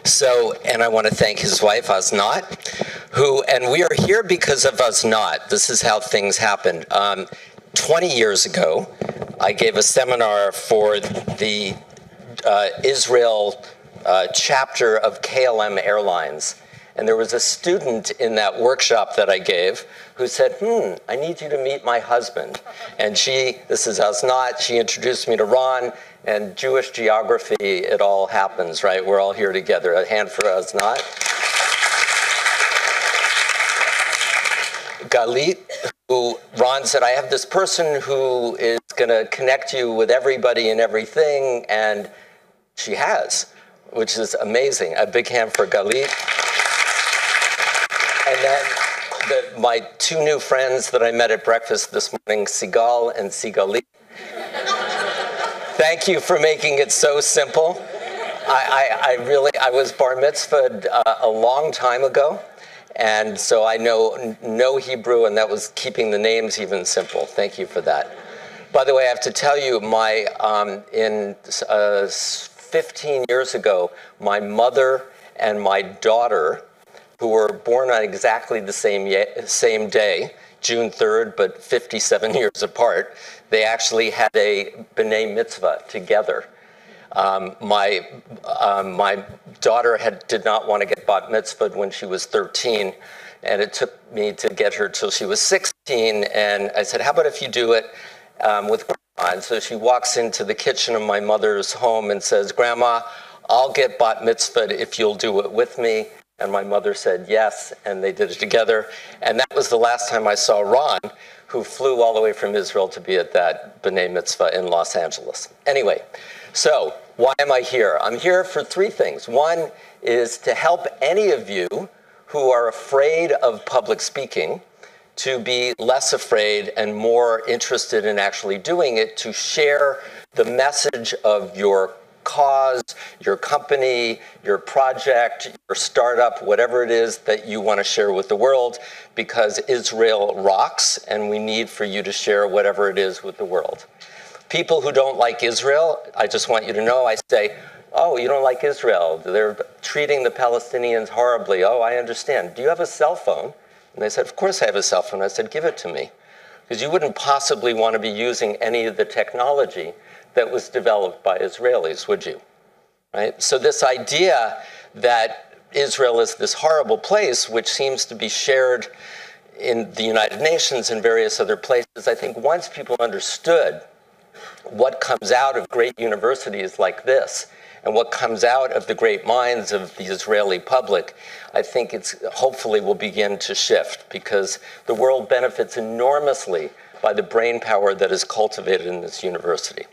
So, and I want to thank his wife, Aznat, and we are here because of Aznat. This is how things happened. 20 years ago, I gave a seminar for the Israel chapter of KLM Airlines. And there was a student in that workshop that I gave who said, I need you to meet my husband. And this is Aznat, she introduced me to Ron, and Jewish geography, it all happens, right? We're all here together. A hand for Aznat. Galit, who Ron said, I have this person who is going to connect you with everybody and everything, and she has, which is amazing. A big hand for Galit. And then my two new friends that I met at breakfast this morning, Sigal and Sigalit. Thank you for making it so simple. I was bar mitzvahed a long time ago, and so I know no Hebrew, and that was keeping the names even simple. Thank you for that. By the way, I have to tell you, 15 years ago, my mother and my daughter, who were born on exactly the same day, June 3rd, but 57 years apart, they actually had a b'nai mitzvah together. My daughter did not want to get bat mitzvahed when she was 13, and it took me to get her till she was 16, and I said, how about if you do it with Grandma? And so she walks into the kitchen of my mother's home and says, Grandma, I'll get bat mitzvahed if you'll do it with me. And my mother said yes, and they did it together. And that was the last time I saw Ron, who flew all the way from Israel to be at that b'nai mitzvah in Los Angeles. Anyway, so why am I here? I'm here for three things. One is to help any of you who are afraid of public speaking to be less afraid and more interested in actually doing it, to share the message of your cause, your company, your project, your startup, whatever it is that you want to share with the world, because Israel rocks, and we need for you to share whatever it is with the world. People who don't like Israel, I just want you to know, I say, oh, you don't like Israel. They're treating the Palestinians horribly. Oh, I understand. Do you have a cell phone? And they said, of course I have a cell phone. I said, give it to me. Because you wouldn't possibly want to be using any of the technology that was developed by Israelis, would you? Right? So this idea that Israel is this horrible place, which seems to be shared in the United Nations and various other places, I think once people understood what comes out of great universities like this, and what comes out of the great minds of the Israeli public, I think it's hopefully will begin to shift, because the world benefits enormously by the brain power that is cultivated in this university.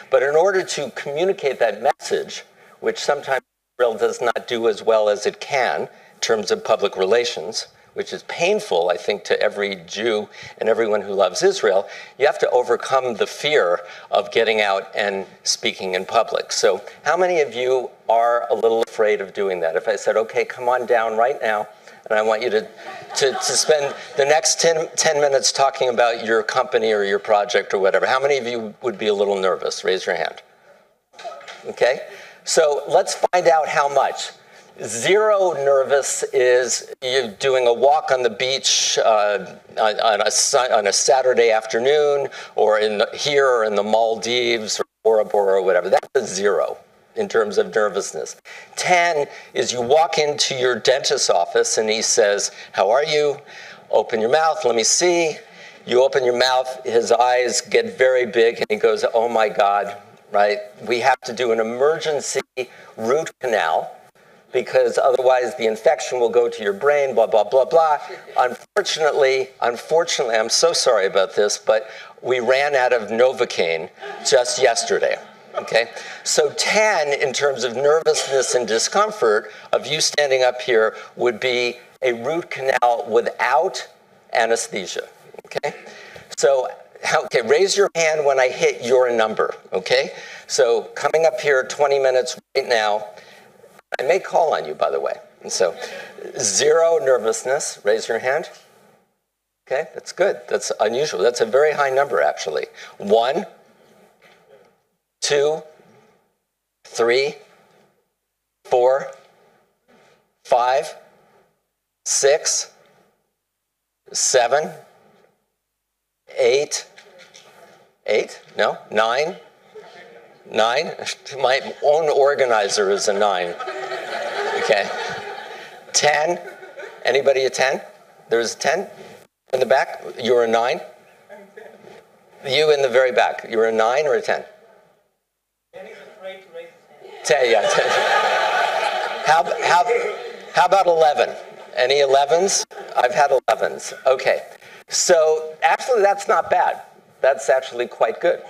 But in order to communicate that message, which sometimes Israel does not do as well as it can in terms of public relations, which is painful, I think, to every Jew and everyone who loves Israel, you have to overcome the fear of getting out and speaking in public. So how many of you are a little afraid of doing that? If I said, okay, come on down right now, and I want you to spend the next 10 minutes talking about your company or your project or whatever, how many of you would be a little nervous? Raise your hand. Okay? So let's find out how much. 0 nervous is you doing a walk on the beach on a Saturday afternoon, or here or in the Maldives or Bora Bora or whatever. That's a 0 in terms of nervousness. 10 is you walk into your dentist's office and he says, how are you? Open your mouth, let me see. You open your mouth, his eyes get very big, and he goes, oh my God, right? We have to do an emergency root canal, because otherwise the infection will go to your brain, blah, blah, blah, blah. Unfortunately, I'm so sorry about this, but we ran out of Novocaine just yesterday, okay? So 10, in terms of nervousness and discomfort of you standing up here, would be a root canal without anesthesia, okay? So, okay, raise your hand when I hit your number, okay? So coming up here 20 minutes right now, I may call on you, by the way. And so 0 nervousness, raise your hand. Okay, that's good. That's unusual. That's a very high number, actually. 1, 2, 3, 4, 5, 6, 7, 8, 8? No? 9? 9? My own organizer is a 9. Okay. 10? Anybody a 10? There's a 10 in the back? You're a 9? You in the very back. You're a 9 or a 10? 10, yeah. 10. How about 11? Any 11s? I've had 11s. Okay. So actually that's not bad. That's actually quite good.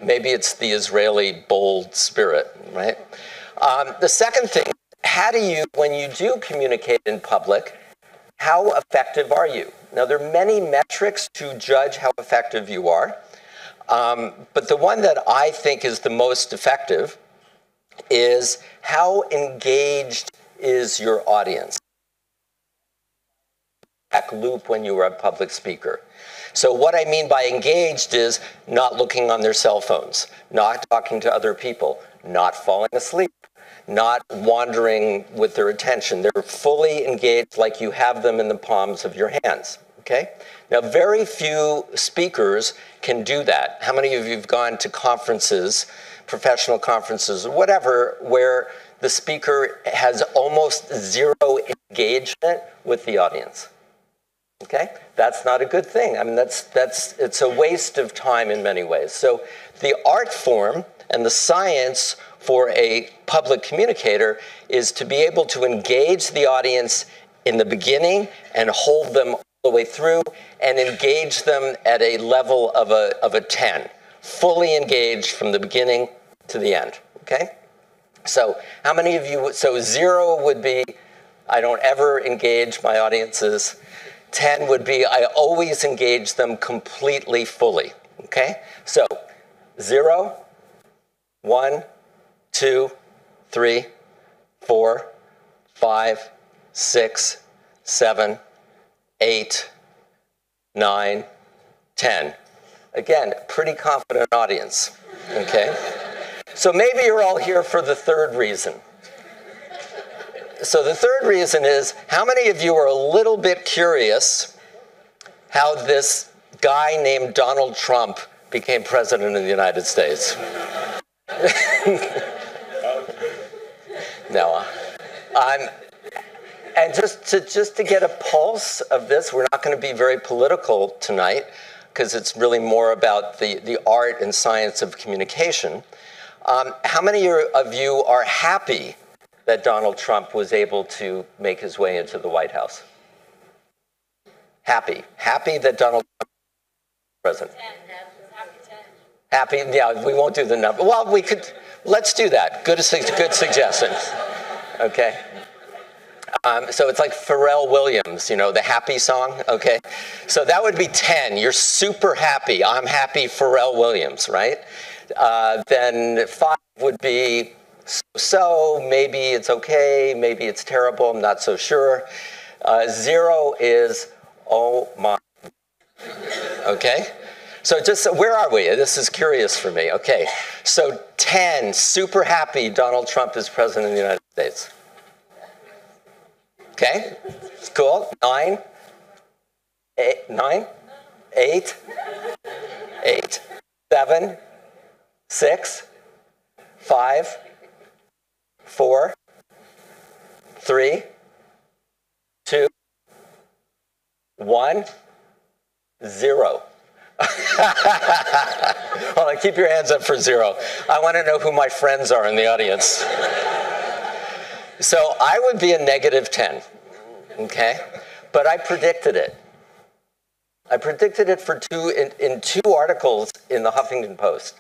Maybe it's the Israeli bold spirit, right? The second thing, how do you, when you do communicate in public, how effective are you? Now, there are many metrics to judge how effective you are, but the one that I think is the most effective is how engaged is your audience? Loop when you are a public speaker. So what I mean by engaged is not looking on their cell phones, not talking to other people, not falling asleep, not wandering with their attention. They're fully engaged like you have them in the palms of your hands, okay? Now, very few speakers can do that. How many of you have gone to conferences, professional conferences, or whatever, where the speaker has almost zero engagement with the audience? Okay, that's not a good thing. I mean, it's a waste of time in many ways. So the art form and the science for a public communicator is to be able to engage the audience in the beginning and hold them all the way through and engage them at a level of a 10, fully engaged from the beginning to the end, okay? So how many of you, so 0 would be, I don't ever engage my audiences. 10 would be, I always engage them completely, fully, okay? So 0, 1, 2, 3, 4, 5, 6, 7, 8, 9, 10. Again, pretty confident audience, okay? So maybe you're all here for the third reason. So the third reason is, how many of you are a little bit curious how this guy named Donald Trump became president of the United States? No. And just to get a pulse of this, we're not going to be very political tonight, because it's really more about the art and science of communication. How many of you are happy that Donald Trump was able to make his way into the White House? Happy. Happy that Donald Trump was president. Happy, yeah, we won't do the number. Well, we could, let's do that. Good suggestion. Okay. So it's like Pharrell Williams, you know, the happy song, okay? So that would be 10. You're super happy. I'm happy, Pharrell Williams, right? Then 5 would be so, maybe it's okay, maybe it's terrible, I'm not so sure. 0 is, oh my, okay? So just, where are we? This is curious for me. Okay, so 10, super happy Donald Trump is president of the United States. Okay, cool. 9, 8, 7, 6, 5, 4, 3, 2, 1, 0. Hold on, keep your hands up for 0. I want to know who my friends are in the audience. So I would be a negative 10, okay? But I predicted it. I predicted it for in two articles in the Huffington Post.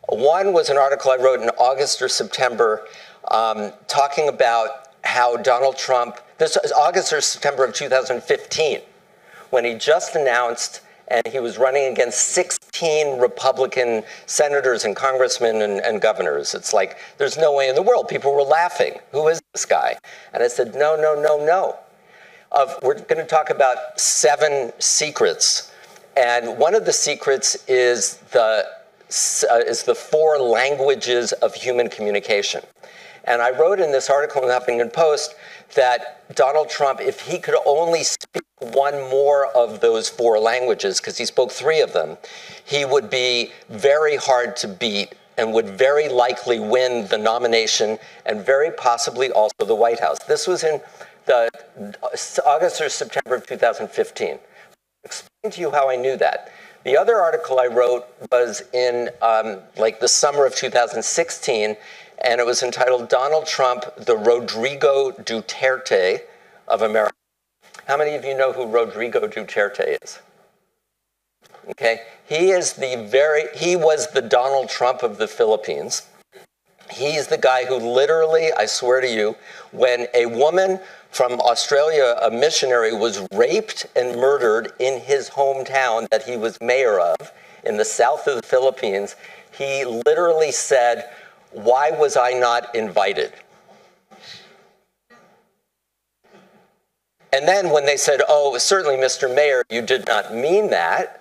One was an article I wrote in August or September talking about how Donald Trump, this is August or September of 2015, when he just announced and he was running against 16 Republican senators and congressmen and governors. It's like, there's no way in the world. People were laughing. Who is this guy? And I said, no, no, no, no. We're going to talk about 7 secrets. And one of the secrets is the 4 languages of human communication. And I wrote in this article in the Huffington Post that Donald Trump, if he could only speak one more of those 4 languages, because he spoke 3 of them, he would be very hard to beat and would very likely win the nomination and very possibly also the White House. This was in the August or September of 2015. I'll explain to you how I knew that. The other article I wrote was in like the summer of 2016, and it was entitled Donald Trump, the Rodrigo Duterte of America. How many of you know who Rodrigo Duterte is? Okay, he was the Donald Trump of the Philippines. He's the guy who literally, I swear to you, when a woman from Australia, a missionary, was raped and murdered in his hometown that he was mayor of in the south of the Philippines, he literally said, "Why was I not invited?" And then when they said, "Oh, certainly, Mr. Mayor, you did not mean that,"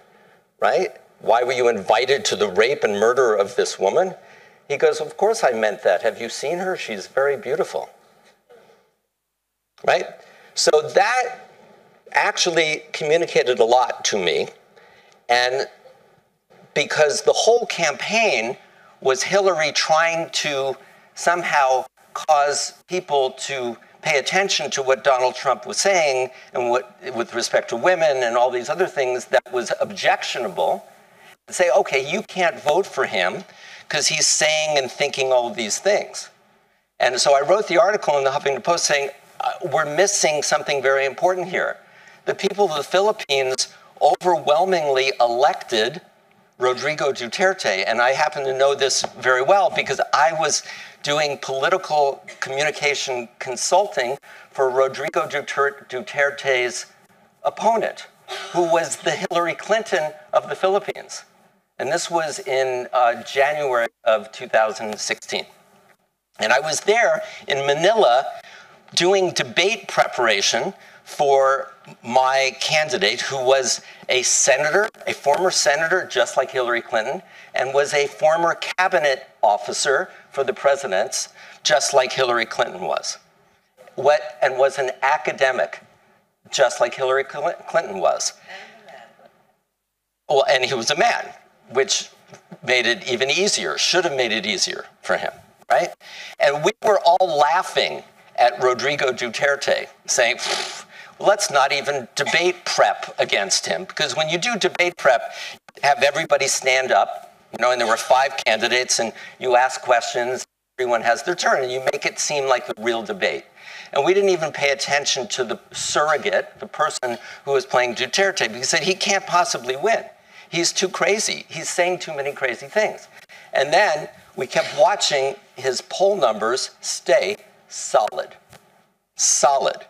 right? "Why were you invited to the rape and murder of this woman?" He goes, "Of course I meant that. Have you seen her? She's very beautiful." Right? So that actually communicated a lot to me. And because the whole campaign was Hillary trying to somehow cause people to pay attention to what Donald Trump was saying and what, with respect to women and all these other things that was objectionable, and say, okay, you can't vote for him because he's saying and thinking all of these things. And so I wrote the article in the Huffington Post saying, we're missing something very important here. The people of the Philippines overwhelmingly elected Rodrigo Duterte, and I happen to know this very well because I was doing political communication consulting for Rodrigo Duterte's opponent, who was the Hillary Clinton of the Philippines. And this was in January of 2016. And I was there in Manila doing debate preparation for my candidate, who was a senator, a former senator, just like Hillary Clinton, and was a former cabinet officer for the presidents, just like Hillary Clinton was. And was an academic, just like Hillary Clinton was. Well, and he was a man, which made it even easier, should have made it easier for him, right? And we were all laughing at Rodrigo Duterte, saying, let's not even debate prep against him, because when you do debate prep, you have everybody stand up, and there were 5 candidates, and you ask questions, everyone has their turn, and you make it seem like a real debate. And we didn't even pay attention to the surrogate, the person who was playing Duterte, because he said he can't possibly win. He's too crazy. He's saying too many crazy things. And then we kept watching his poll numbers stay solid. Solid.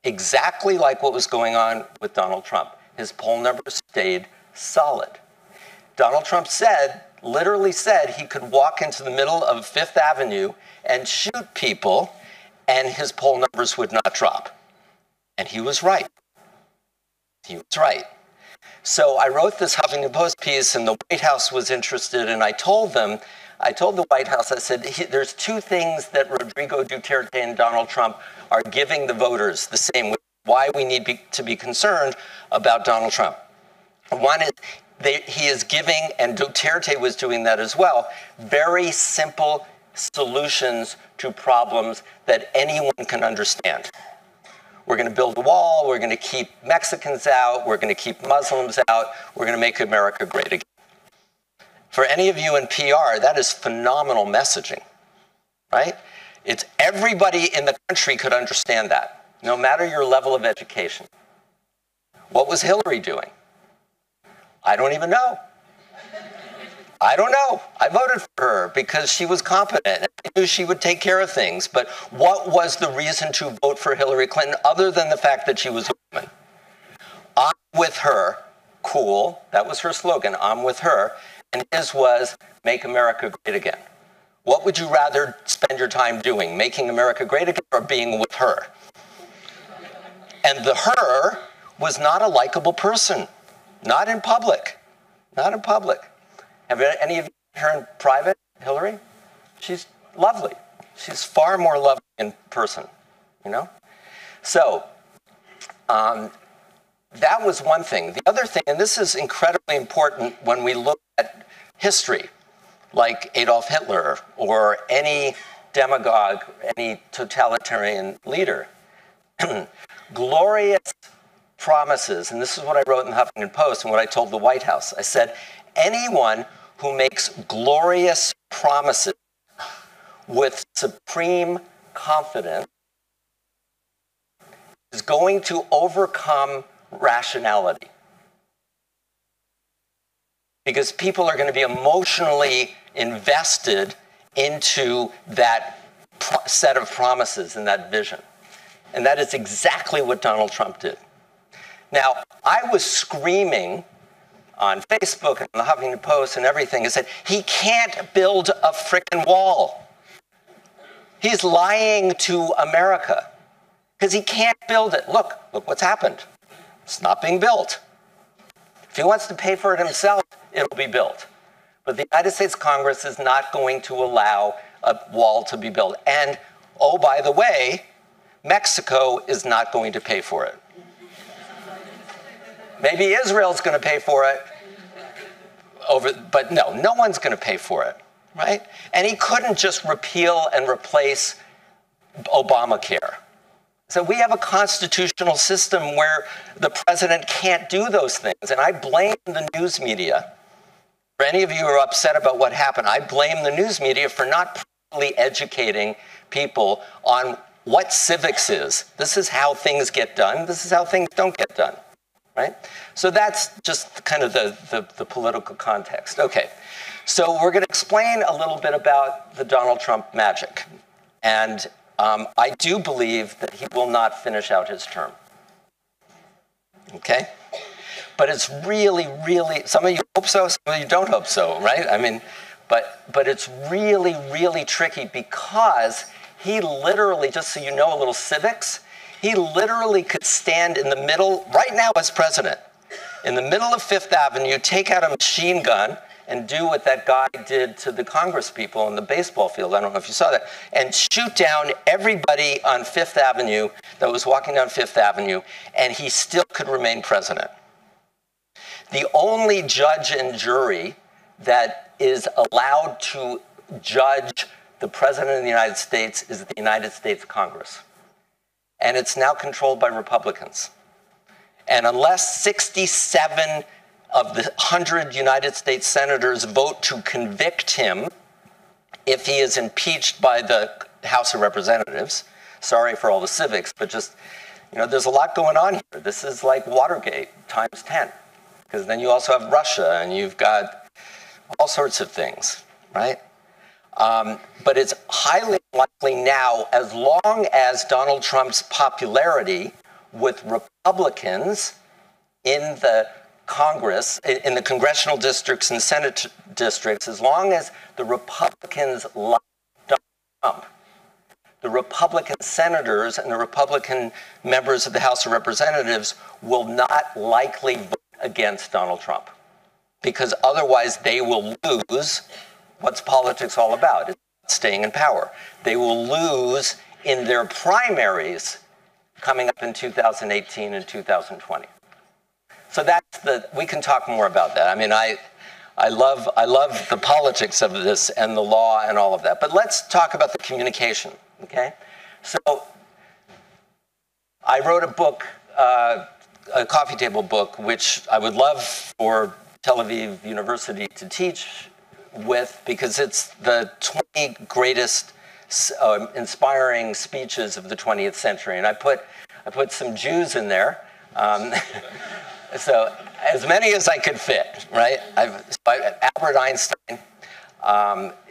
Exactly like what was going on with Donald Trump. His poll numbers stayed solid. Donald Trump literally said he could walk into the middle of Fifth Avenue and shoot people and his poll numbers would not drop. And he was right. He was right. So I wrote this Huffington Post piece and the White House was interested, and I told the White House, I said, there's 2 things that Rodrigo Duterte and Donald Trump are giving the voters the same, why we need to be concerned about Donald Trump. One is he is giving, and Duterte was doing that as well, very simple solutions to problems that anyone can understand. We're going to build a wall, we're going to keep Mexicans out, we're going to keep Muslims out, we're going to make America great again. For any of you in PR, that is phenomenal messaging, right? It's everybody in the country could understand that, no matter your level of education. What was Hillary doing? I don't even know. I don't know. I voted for her because she was competent. I knew she would take care of things. But what was the reason to vote for Hillary Clinton other than the fact that she was a woman? I'm with her. Cool. That was her slogan. I'm with her. And his was, make America great again. What would you rather spend your time doing? Making America great again or being with her? And the her was not a likable person. Not in public. Not in public. Have any of you met her in private, Hillary? She's lovely. She's far more loving in person, you know? So that was one thing. The other thing, and this is incredibly important when we look at history, like Adolf Hitler or any demagogue, any totalitarian leader. Glorious promises, and this is what I wrote in the Huffington Post and what I told the White House. I said, anyone who makes glorious promises with supreme confidence is going to overcome rationality. Because people are going to be emotionally invested into that set of promises and that vision. And that is exactly what Donald Trump did. Now, I was screaming on Facebook and on the Huffington Post and everything and said, he can't build a frickin' wall. He's lying to America because he can't build it. Look what's happened. It's not being built. If he wants to pay for it himself, it'll be built. But the United States Congress is not going to allow a wall to be built. And, oh, by the way, Mexico is not going to pay for it. Maybe Israel's going to pay for it, but no one's going to pay for it, right? And he couldn't just repeal and replace Obamacare. So we have a constitutional system where the president can't do those things. And I blame the news media. For any of you who are upset about what happened, I blame the news media for not properly educating people on what civics is. This is how things get done. This is how things don't get done, right? So that's just kind of the political context. Okay, so we're going to explain a little bit about the Donald Trump magic. And I do believe that he will not finish out his term. Okay? But it's really, really, some of you hope so, some of you don't hope so, right? I mean, but it's really, really tricky because he literally, just so you know a little civics, he literally could stand in the middle, right now as president, in the middle of Fifth Avenue, take out a machine gun and do what that guy did to the Congress people on the baseball field, I don't know if you saw that, and shoot down everybody on Fifth Avenue that was walking down Fifth Avenue, and he still could remain president. The only judge and jury that is allowed to judge the President of the United States is the United States Congress. And it's now controlled by Republicans. And unless 67 of the 100 United States senators vote to convict him if he is impeached by the House of Representatives, sorry for all the civics, but just, you know, there's a lot going on here. This is like Watergate times 10. Because then you also have Russia, and you've got all sorts of things, right? But it's highly likely now, as long as Donald Trump's popularity with Republicans in the Congress, in the congressional districts and Senate districts, as long as the Republicans like Donald Trump, the Republican senators and the Republican members of the House of Representatives will not likely vote against Donald Trump, because otherwise they will lose. What's politics all about? It's staying in power. They will lose in their primaries coming up in 2018 and 2020. So we can talk more about that. I mean, I love the politics of this and the law and all of that. But let's talk about the communication, okay? So I wrote a book, a coffee table book, which I would love for Tel Aviv University to teach with, because it's the 20 greatest inspiring speeches of the 20th century. And I put some Jews in there. So as many as I could fit, right? Albert Einstein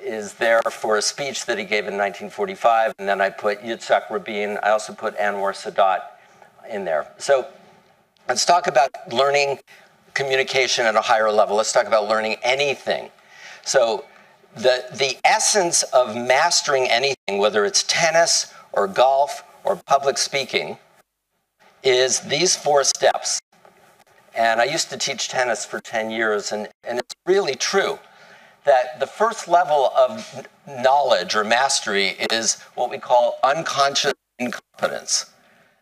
is there for a speech that he gave in 1945. And then I put Yitzhak Rabin. I also put Anwar Sadat in there. So let's talk about learning communication at a higher level. Let's talk about learning anything. So the essence of mastering anything, whether it's tennis or golf or public speaking, is these 4 steps. And I used to teach tennis for 10 years, and it's really true that the first level of knowledge or mastery is what we call unconscious incompetence.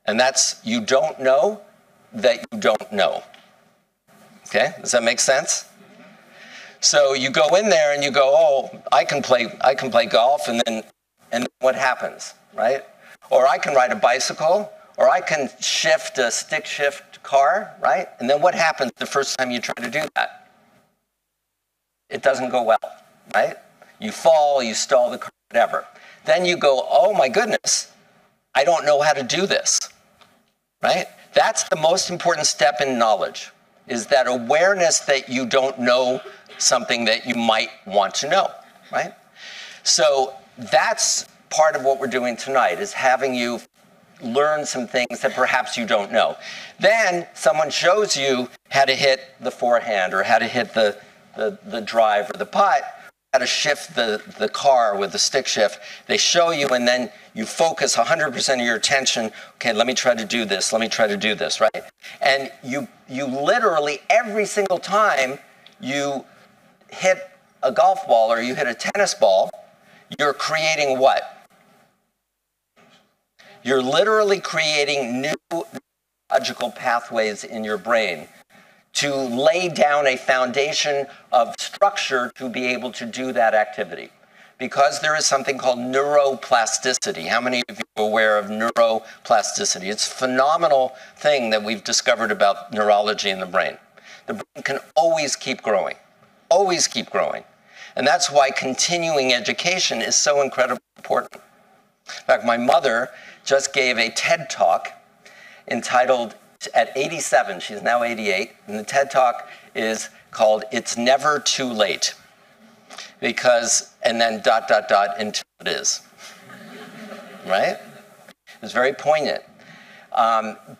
And that's you don't know that you don't know. Okay, does that make sense? So you go in there and you go, oh, I can play golf, and then what happens, right? Or I can ride a bicycle, or I can shift a stick shift car, right? And then what happens the first time you try to do that? It doesn't go well, right? You fall, you stall the car, whatever. Then you go, oh my goodness, I don't know how to do this, right? That's the most important step in knowledge, is that awareness that you don't know something that you might want to know, right? So that's part of what we're doing tonight, is having you learn some things that perhaps you don't know. Then someone shows you how to hit the forehand, or how to hit the drive or the putt, how to shift the car with the stick shift. They show you, and then you focus 100% of your attention. Okay, let me try to do this. Let me try to do this, right? And you literally, every single time you hit a golf ball or you hit a tennis ball, you're creating what? You're literally creating new logical pathways in your brain to lay down a foundation of structure to be able to do that activity. Because there is something called neuroplasticity. How many of you are aware of neuroplasticity? It's a phenomenal thing that we've discovered about neurology in the brain. The brain can always keep growing, always keep growing. And that's why continuing education is so incredibly important. In fact, my mother just gave a TED Talk entitled, at 87, she's now 88, and the TED Talk is called It's Never Too Late. Because, and then ... until it is. Right? It's very poignant.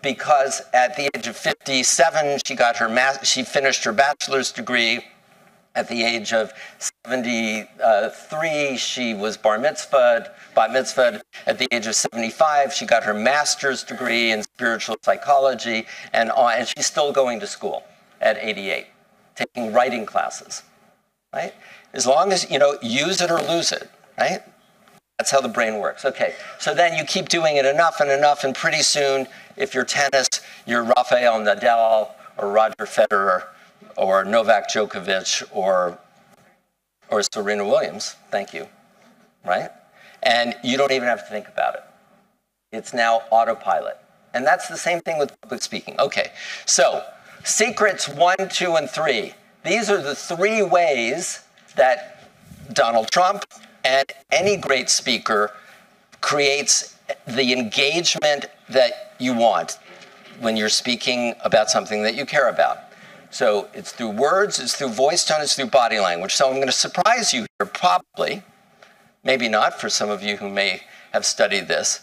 Because at the age of 57, she finished her bachelor's degree. At the age of 73, she was bat mitzvahed. At the age of 75, she got her master's degree in spiritual psychology, and she's still going to school at 88, taking writing classes, right? As long as, use it or lose it, right? That's how the brain works. Okay, so then you keep doing it enough, and pretty soon, if you're tennis, you're Rafael Nadal or Roger Federer, or Novak Djokovic, or Serena Williams, thank you, right? And you don't even have to think about it. It's now autopilot. And that's the same thing with public speaking. Okay, so secrets 1, 2, and 3. These are the 3 ways that Donald Trump and any great speaker creates the engagement that you want when you're speaking about something that you care about. So it's through words, it's through voice tone, it's through body language. So I'm going to surprise you here, probably, maybe not for some of you who may have studied this,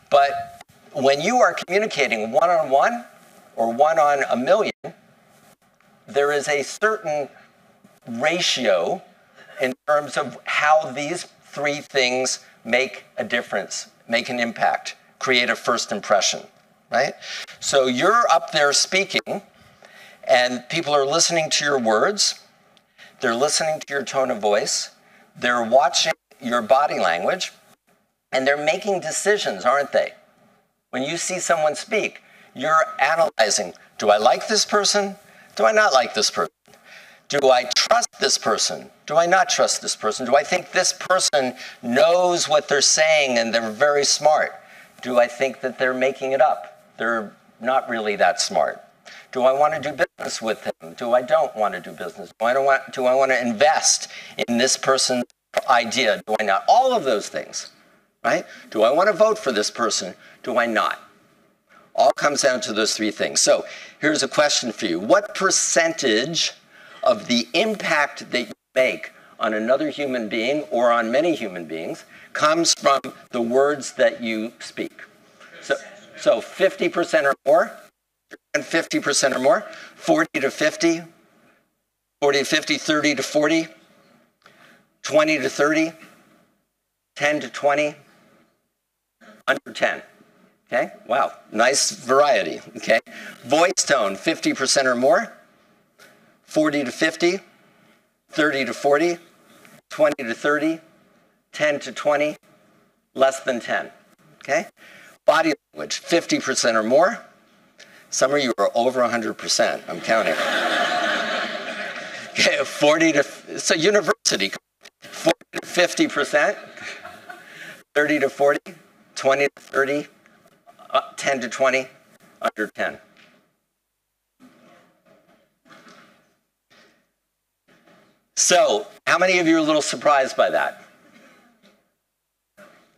but when you are communicating one-on-one or one on a million, there is a certain ratio in terms of how these 3 things make a difference, make an impact, create a first impression, right? So you're up there speaking, and people are listening to your words, they're listening to your tone of voice, they're watching your body language, and they're making decisions, aren't they? When you see someone speak, you're analyzing, do I like this person? Do I not like this person? Do I trust this person? Do I not trust this person? Do I think this person knows what they're saying and they're very smart? Do I think that they're making it up? They're not really that smart. Do I want to do business with him? Do I don't want to do business? Do I want to invest in this person's idea? Do I not? All of those things, right? Do I want to vote for this person? Do I not? All comes down to those 3 things. So here's a question for you. What percentage of the impact that you make on another human being or on many human beings comes from the words that you speak? So 50% or more? 50% or more, 40 to 50, 40 to 50, 30 to 40, 20 to 30, 10 to 20, under 10. Okay, wow, nice variety. Okay, voice tone, 50% or more, 40 to 50, 30 to 40, 20 to 30, 10 to 20, less than 10, okay? Body language, 50% or more. Some of you are over 100%, I'm counting. Okay, 40 to, so university, 40 to 50%, 30 to 40, 20 to 30, 10 to 20, under 10. So, how many of you are a little surprised by that?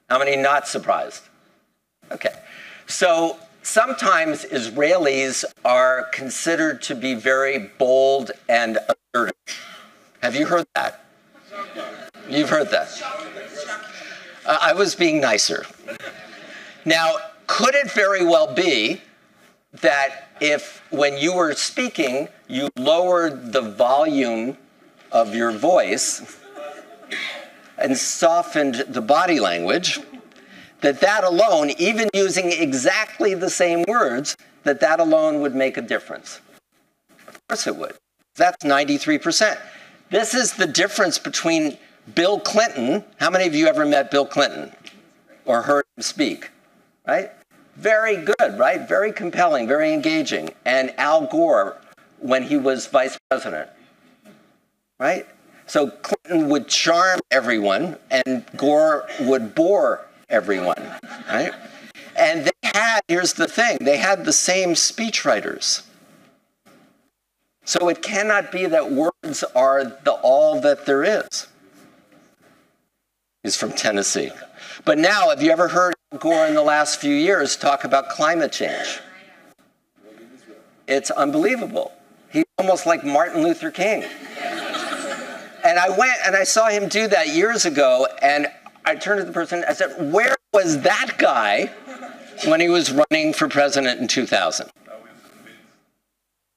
How many not surprised? Okay. So, sometimes Israelis are considered to be very bold and assertive. Have you heard that? You've heard that? I was being nicer. Now, could it very well be that if, when you were speaking, you lowered the volume of your voice and softened the body language, that alone, even using exactly the same words, that alone would make a difference? Of course it would. That's 93%. This is the difference between Bill Clinton. How many of you ever met Bill Clinton or heard him speak? Right? Very good, right? Very compelling, very engaging. And Al Gore when he was vice president. Right? So Clinton would charm everyone and Gore would bore everyone, right? And they had, here's the thing, they had the same speechwriters. So it cannot be that words are all that there is. He's from Tennessee. But now, have you ever heard Gore in the last few years talk about climate change? It's unbelievable. He's almost like Martin Luther King. And I went and I saw him do that years ago, and I turned to the person and I said, where was that guy when he was running for president in 2000?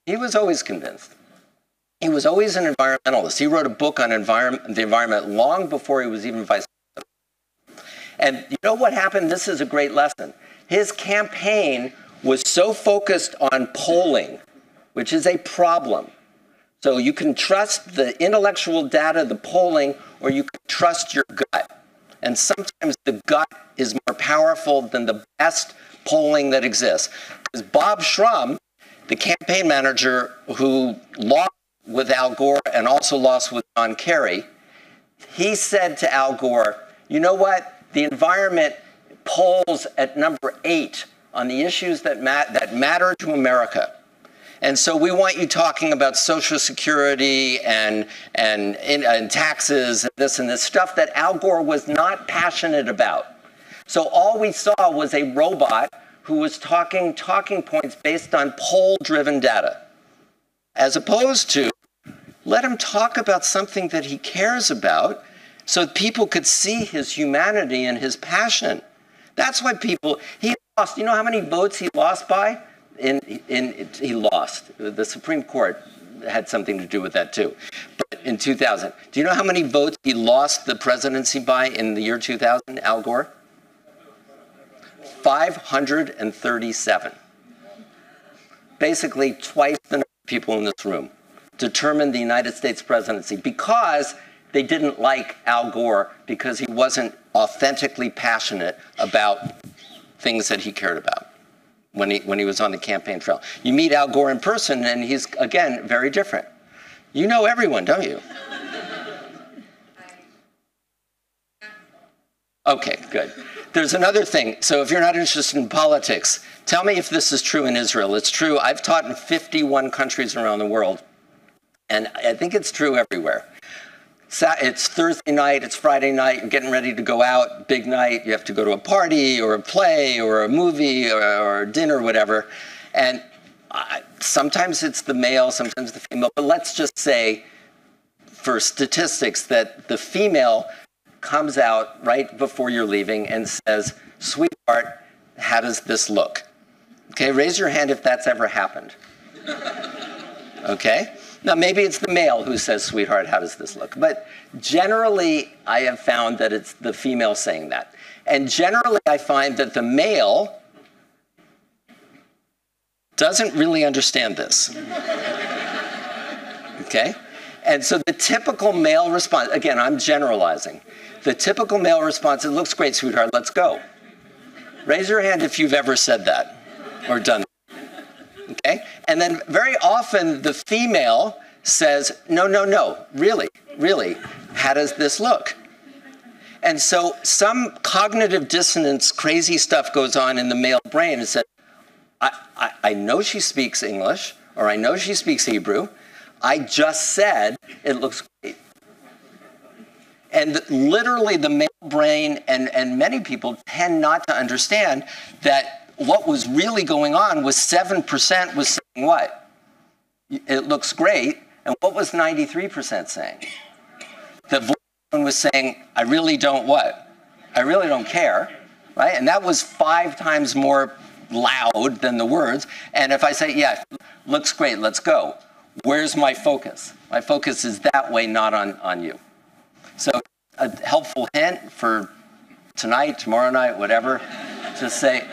He was always convinced. He was always an environmentalist. He wrote a book on the environment long before he was even vice president. And you know what happened? This is a great lesson. His campaign was so focused on polling, which is a problem. So you can trust the intellectual data, the polling, or you can trust your gut. And sometimes the gut is more powerful than the best polling that exists. Because Bob Shrum, the campaign manager who lost with Al Gore and also lost with John Kerry, he said to Al Gore, you know what? The environment polls at number 8 on the issues that matter to America. And so we want you talking about Social Security and taxes and this stuff that Al Gore was not passionate about. So all we saw was a robot who was talking points based on poll-driven data, as opposed to let him talk about something that he cares about so people could see his humanity and his passion. That's why he lost. You know how many votes he lost by? He lost. The Supreme Court had something to do with that too. But in 2000, do you know how many votes he lost the presidency by in the year 2000, Al Gore? 537. Basically twice the number of people in this room determined the United States presidency because they didn't like Al Gore because he wasn't authentically passionate about things that he cared about when he was on the campaign trail. You meet Al Gore in person and he's, again, very different. You know everyone, don't you? Okay, good. There's another thing. So if you're not interested in politics, tell me if this is true in Israel. It's true. I've taught in 51 countries around the world, and I think it's true everywhere. It's Thursday night, it's Friday night, you're getting ready to go out, big night, you have to go to a party or a play or a movie or dinner, whatever. And sometimes it's the male, sometimes the female, but let's just say for statistics that the female comes out right before you're leaving and says, sweetheart, how does this look? Okay, raise your hand if that's ever happened. Okay? Now, maybe it's the male who says, sweetheart, how does this look? But generally, I have found that it's the female saying that. And generally, I find that the male doesn't really understand this. Okay? And so the typical male response, again, I'm generalizing. The typical male response, it looks great, sweetheart, let's go. Raise your hand if you've ever said that or done that. Okay? And then very often the female says, no, no, no, really, really, how does this look? And so some cognitive dissonance, crazy stuff goes on in the male brain and says, I know she speaks English, or I know she speaks Hebrew. I just said it looks great. And literally the male brain and many people tend not to understand that what was really going on was 7% was saying what? It looks great. And what was 93% saying? The voice was saying, I really don't what? I really don't care, right? And that was 5 times more loud than the words. And if I say, yeah, looks great, let's go. Where's my focus? My focus is that way, not on you. So a helpful hint for tonight, tomorrow night, whatever, just say,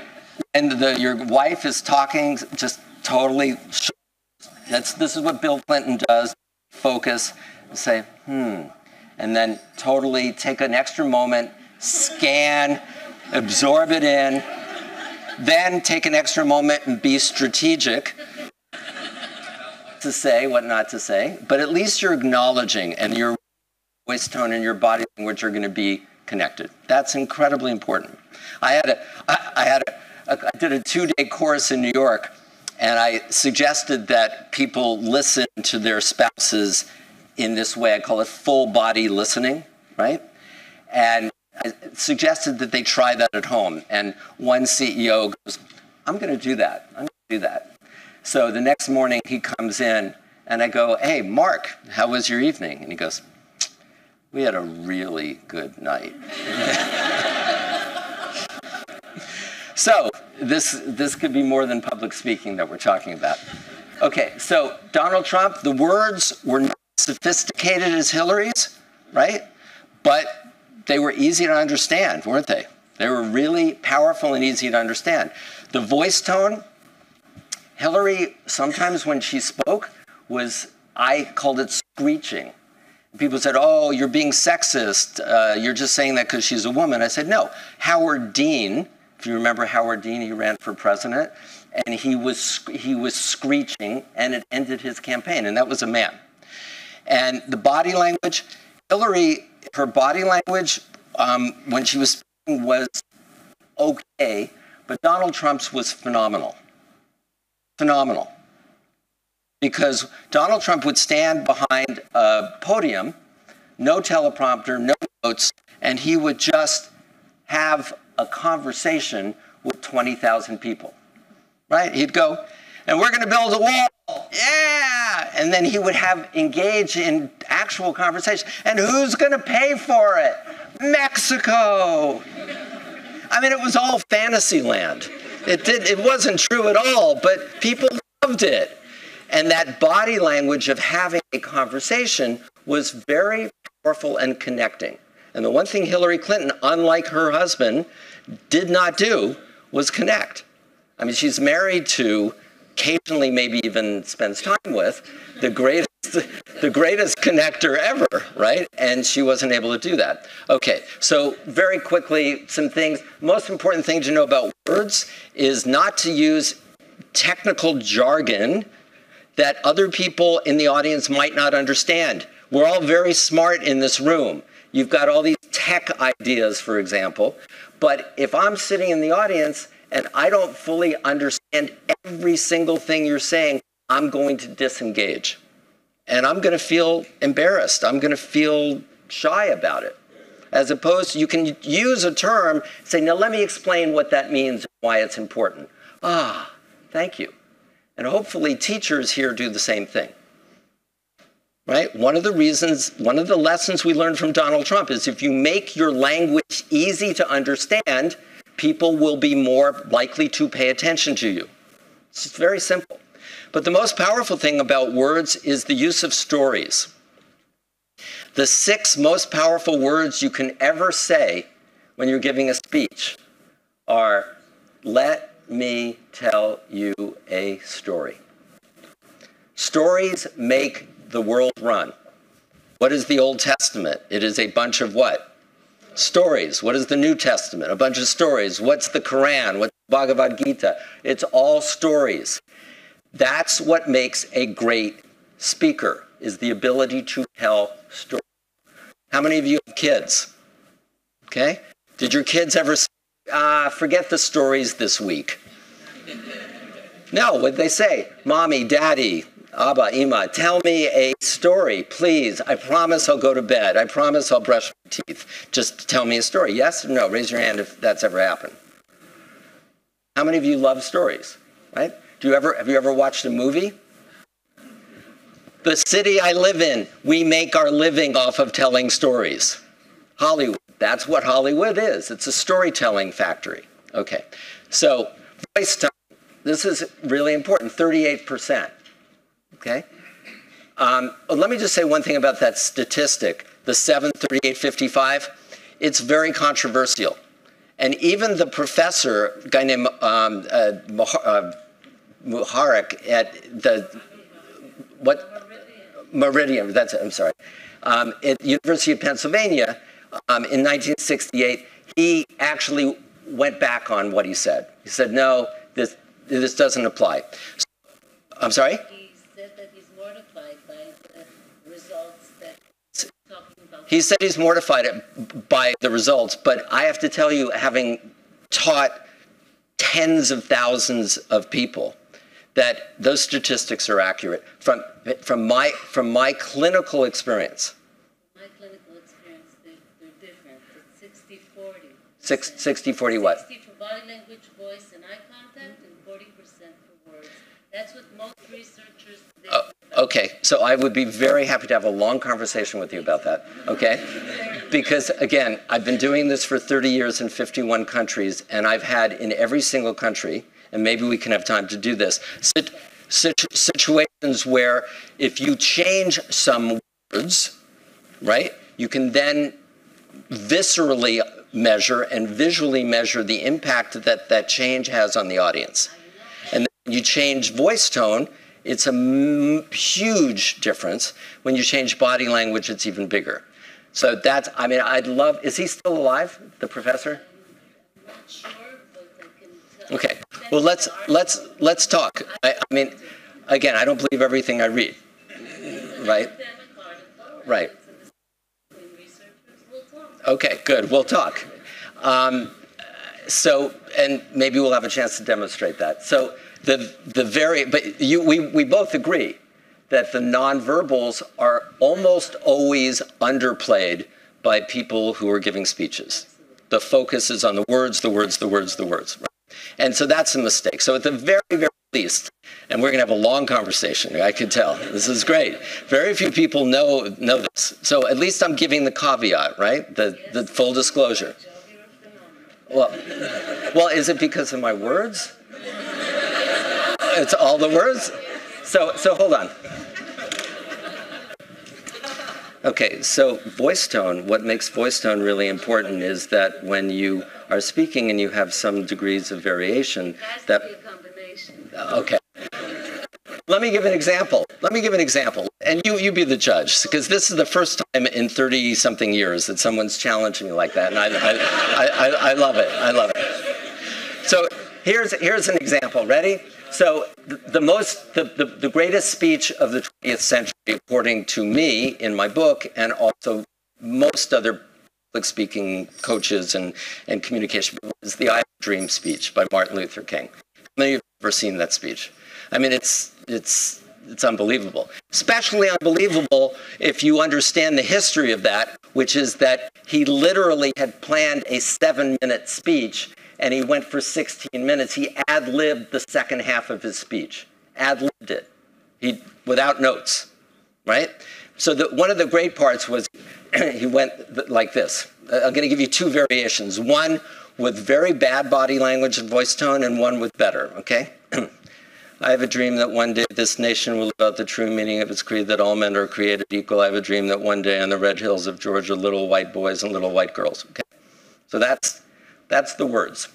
and your wife is talking, just totally, this is what Bill Clinton does, focus, and say, and then totally take an extra moment, scan, absorb it in, then take an extra moment and be strategic to say what not to say, but at least you're acknowledging and your voice tone and your body language are going to be connected. That's incredibly important. I did a 2-day course in New York, and I suggested that people listen to their spouses in this way. I call it full body listening, right? And I suggested that they try that at home. And one CEO goes, I'm going to do that. I'm going to do that. So the next morning he comes in and I go, hey, Mark, how was your evening? And he goes, we had a really good night. So this could be more than public speaking that we're talking about. Okay, so Donald Trump, the words were not sophisticated as Hillary's, right? But they were easy to understand, weren't they? They were really powerful and easy to understand. The voice tone, Hillary, sometimes when she spoke, I called it screeching. People said, oh, you're being sexist. You're just saying that because she's a woman. I said, no. Howard Dean, if you remember Howard Dean, he ran for president, and he was screeching, and it ended his campaign, and that was a man. And the body language, Hillary, her body language when she was speaking was okay, but Donald Trump's was phenomenal. Phenomenal. Because Donald Trump would stand behind a podium, no teleprompter, no notes, and he would just have a conversation with 20,000 people, right? He'd go, and we're going to build a wall, yeah! And then he would engage in actual conversation. And who's going to pay for it? Mexico! I mean, it was all fantasy land. It wasn't true at all, but people loved it. And that body language of having a conversation was very powerful and connecting. And the one thing Hillary Clinton, unlike her husband, did not do was connect. I mean, she's married to, occasionally maybe even spends time with, the greatest connector ever, right? And she wasn't able to do that. Okay, so very quickly, some things. Most important thing to know about words is not to use technical jargon that other people in the audience might not understand. We're all very smart in this room. You've got all these tech ideas, for example, but if I'm sitting in the audience and I don't fully understand every single thing you're saying, I'm going to disengage. And I'm going to feel embarrassed. I'm going to feel shy about it. As opposed to, you can use a term, say, now let me explain what that means and why it's important. Ah, thank you. And hopefully teachers here do the same thing. Right? One of the lessons we learned from Donald Trump is if you make your language easy to understand, people will be more likely to pay attention to you. It's very simple. But the most powerful thing about words is the use of stories. The 6 most powerful words you can ever say when you're giving a speech are, let me tell you a story. Stories make the world run. What is the Old Testament? It is a bunch of what? Stories. What is the New Testament? A bunch of stories. What's the Quran? What's the Bhagavad Gita? It's all stories. That's what makes a great speaker, is the ability to tell stories. How many of you have kids? Okay? Did your kids ever say, forget the stories this week? No, what'd they say? Mommy, Daddy, Abba, Ima, tell me a story, please. I promise I'll go to bed. I promise I'll brush my teeth. Just tell me a story. Yes or no? Raise your hand if that's ever happened. How many of you love stories, right? Have you ever watched a movie? The city I live in, we make our living off of telling stories. Hollywood, that's what Hollywood is. It's a storytelling factory. Okay, so voice time. This is really important, 38%. Okay? Let me just say one thing about that statistic, the 7, 38, 55. It's very controversial. And even the professor, a guy named Muharek at the, Meridian, that's it, I'm sorry. At the University of Pennsylvania, in 1968, he actually went back on what he said. He said, no, this doesn't apply. So, I'm sorry? He said that he's mortified by the results that he's talking about. He said he's mortified by the results, but I have to tell you, having taught tens of thousands of people, that those statistics are accurate from my clinical experience. My clinical experience, they're different. It's 60-40. 60-40 what? 60 for body language, voice, and eye contact, and 40% for words. That's what most researchers do. Okay, so I would be very happy to have a long conversation with you about that, okay? Because, again, I've been doing this for 30 years in 51 countries, and I've had in every single country, and maybe we can have time to do this, situations where if you change some words, right, you can then viscerally measure and visually measure the impact that that change has on the audience. And then when you change voice tone, it's a huge difference. When you change body language, it's even bigger. So that's, I mean, I'd love, is he still alive, the professor? I'm not sure, but I can tell. Okay, well, let's talk. I mean, again, I don't believe everything I read, right? Right. Okay, good, we'll talk. So, and maybe we'll have a chance to demonstrate that. So, we both agree that the nonverbals are almost always underplayed by people who are giving speeches. The focus is on the words, the words, the words, the words. Right? And so that's a mistake. So at the very, very least, and we're going to have a long conversation, I can tell. This is great. Very few people know this. So at least I'm giving the caveat, right? The full disclosure. Well, is it because of my words? It's all the words? So hold on. Okay, so voice tone, what makes voice tone really important is that when you are speaking and you have some degrees of variation, that... It has to be a combination. Okay. Let me give an example. And you be the judge, because this is the first time in 30-something years that someone's challenging you like that, and I love it. I love it. So here's an example. Ready? So the greatest speech of the 20th century, according to me in my book, and also most other public speaking coaches and communication people, is the I Have a Dream speech by Martin Luther King. How many of you have ever seen that speech? I mean, it's unbelievable. Especially unbelievable if you understand the history of that, which is that he literally had planned a 7-minute speech, and he went for 16 minutes. He ad-libbed the second half of his speech. Ad-libbed it. Without notes, right? So one of the great parts was he went like this. I'm going to give you 2 variations. One with very bad body language and voice tone, and one with better, okay? I have a dream that one day this nation will live out the true meaning of its creed, that all men are created equal. I have a dream that one day on the red hills of Georgia, little white boys and little white girls, okay? So that's the words.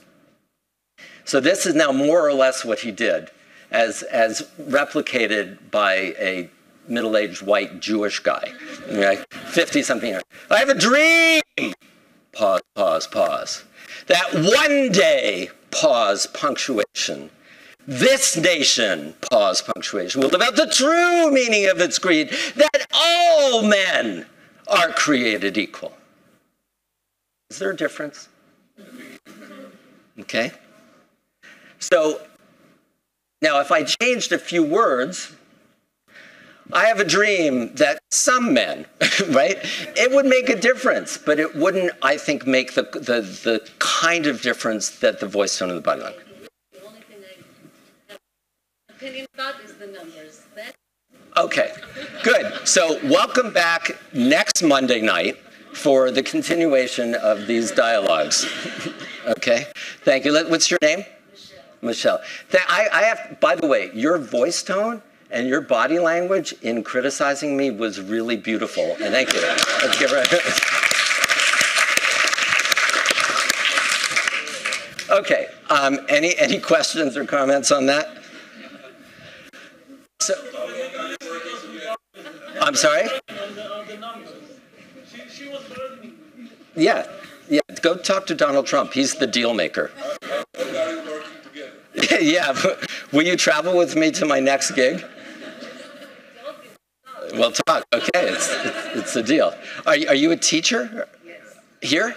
So this is now more or less what he did, as replicated by a middle-aged white Jewish guy, right? 50-something years. I have a dream. Pause, pause, pause. That one day, pause, punctuation. This nation, pause, punctuation, will live out the true meaning of its creed, that all men are created equal. Is there a difference? Okay. So, now if I changed a few words, I have a dream that some men, right? It would make a difference, but it wouldn't, I think, make the kind of difference that the voice tone and the body language. The only thing I have an opinion about is the numbers. Okay, good. So welcome back next Monday night for the continuation of these dialogues. Okay, thank you. What's your name? Michelle. I have, by the way, your voice tone and your body language in criticizing me was really beautiful. And thank you. Let's give her Okay. Any questions or comments on that? So, I'm sorry? Yeah. Go talk to Donald Trump. He's the deal maker. Yeah. Will you travel with me to my next gig? We'll talk. Okay, it's a deal. Are you a teacher? Yes. Here?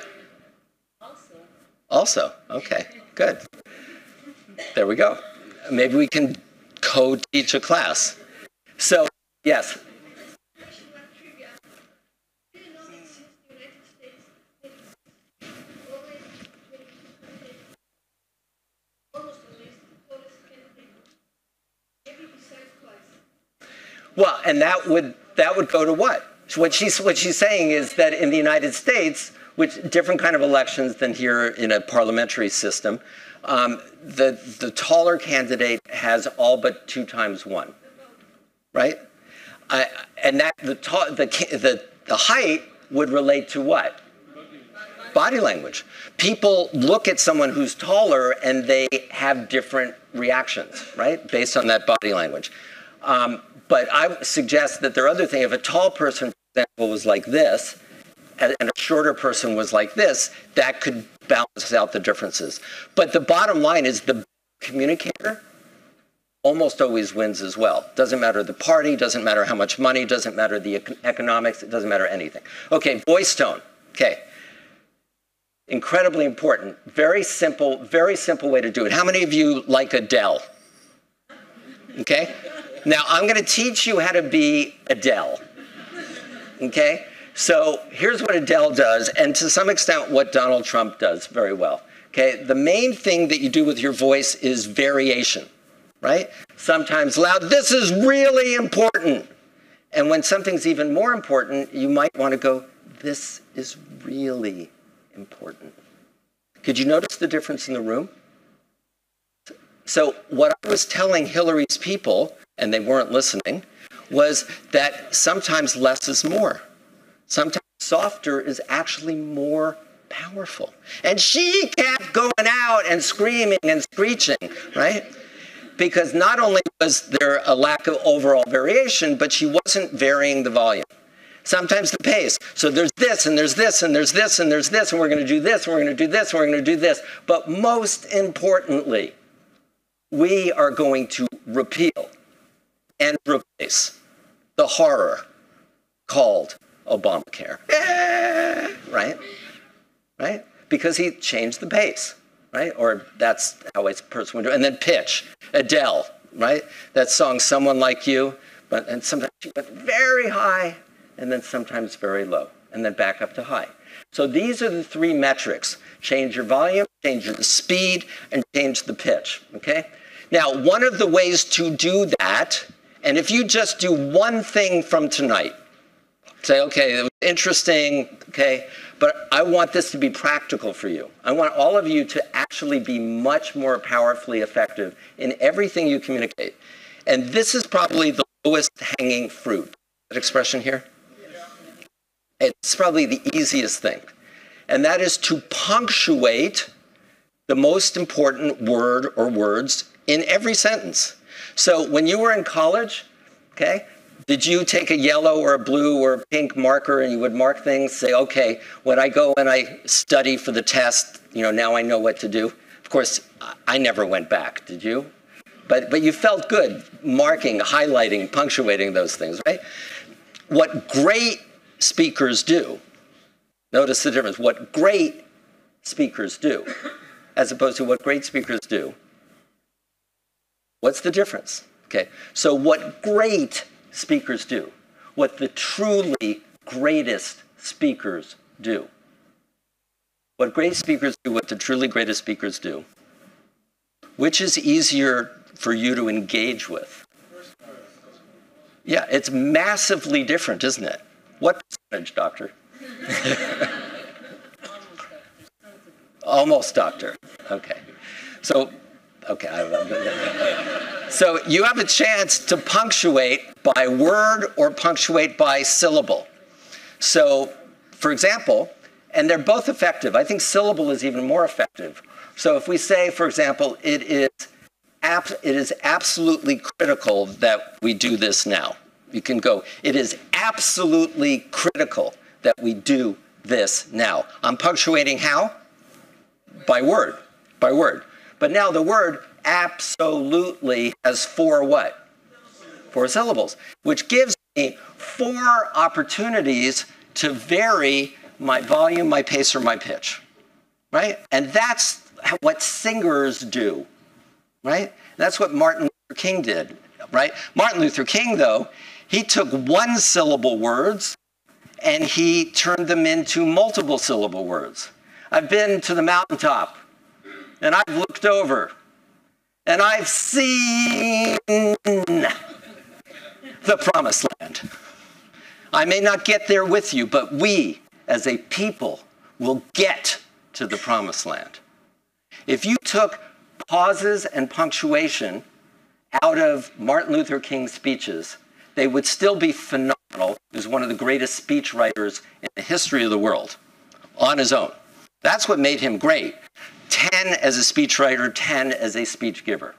Also? Okay, good. There we go. Maybe we can co-teach a class. So, yes. Well, and that would go to what? What she's saying is that in the United States, which different kind of elections than here in a parliamentary system, the taller candidate has all but 2 times 1, right? And that the height would relate to what? Body language. People look at someone who's taller and they have different reactions, right, based on that body language. But I suggest that there are other things. If a tall person, for example, was like this, and a shorter person was like this, that could balance out the differences. But the bottom line is the communicator almost always wins as well. Doesn't matter the party, doesn't matter how much money, doesn't matter the economics, it doesn't matter anything. Okay, voice tone. Okay. Incredibly important. Very simple way to do it. How many of you like Adele? Okay? Now, I'm going to teach you how to be Adele. Okay? So here's what Adele does, and to some extent what Donald Trump does very well. Okay? The main thing that you do with your voice is variation, right? Sometimes loud. This is really important. And when something's even more important, you might want to go, this is really important. Could you notice the difference in the room? So what I was telling Hillary's people, and they weren't listening, was that sometimes less is more. Sometimes softer is actually more powerful. And she kept going out and screaming and screeching, right? Because not only was there a lack of overall variation, but she wasn't varying the volume. Sometimes the pace. So there's this, and there's this, and there's this, and there's this, and we're going to do this, and we're going to do this, and we're going to do this. But most importantly, we are going to repeal and replace the horror called Obamacare. Right? Right? Because he changed the pace, right? Or that's how a person would do it. And then pitch. Adele, right? That song, Someone Like You, and sometimes she went very high, and then sometimes very low, and then back up to high. So these are the 3 metrics. Change your volume, change the speed, and change the pitch, okay? Now, one of the ways to do that, and if you just do one thing from tonight, say, okay, it was interesting, okay, but I want this to be practical for you. I want all of you to actually be much more powerfully effective in everything you communicate. And this is probably the lowest hanging fruit. That expression here? It's probably the easiest thing. And that is to punctuate the most important word or words in every sentence. So when you were in college, okay, did you take a yellow or a blue or a pink marker and you would mark things, say, okay, when I go and I study for the test, now I know what to do? Of course, I never went back, did you? But you felt good marking, highlighting, punctuating those things, right? What great speakers do, notice the difference, what great speakers do, as opposed to what great speakers do. What's the difference? Okay, so what great speakers do, what the truly greatest speakers do. What great speakers do, what the truly greatest speakers do. Which is easier for you to engage with? Yeah, it's massively different, isn't it? What percentage, doctor? Almost doctor. Okay. So, so you have a chance to punctuate by word or punctuate by syllable. So, for example, and they're both effective. I think syllable is even more effective. So if we say, for example, it is absolutely critical that we do this now. You can go, it is absolutely critical that we do this now. I'm punctuating how? By word, by word. But now the word absolutely has 4 what? 4 syllables, which gives me 4 opportunities to vary my volume, my pace, or my pitch, right? And that's what singers do, right? That's what Martin Luther King did, right? Martin Luther King, though, he took 1-syllable words and he turned them into multiple-syllable words. I've been to the mountaintop and I've looked over and I've seen the promised land. I may not get there with you, but we, as a people, will get to the promised land. If you took pauses and punctuation out of Martin Luther King's speeches, they would still be phenomenal. He was one of the greatest speech writers in the history of the world, on his own. That's what made him great. 10 as a speechwriter, 10 as a speech giver,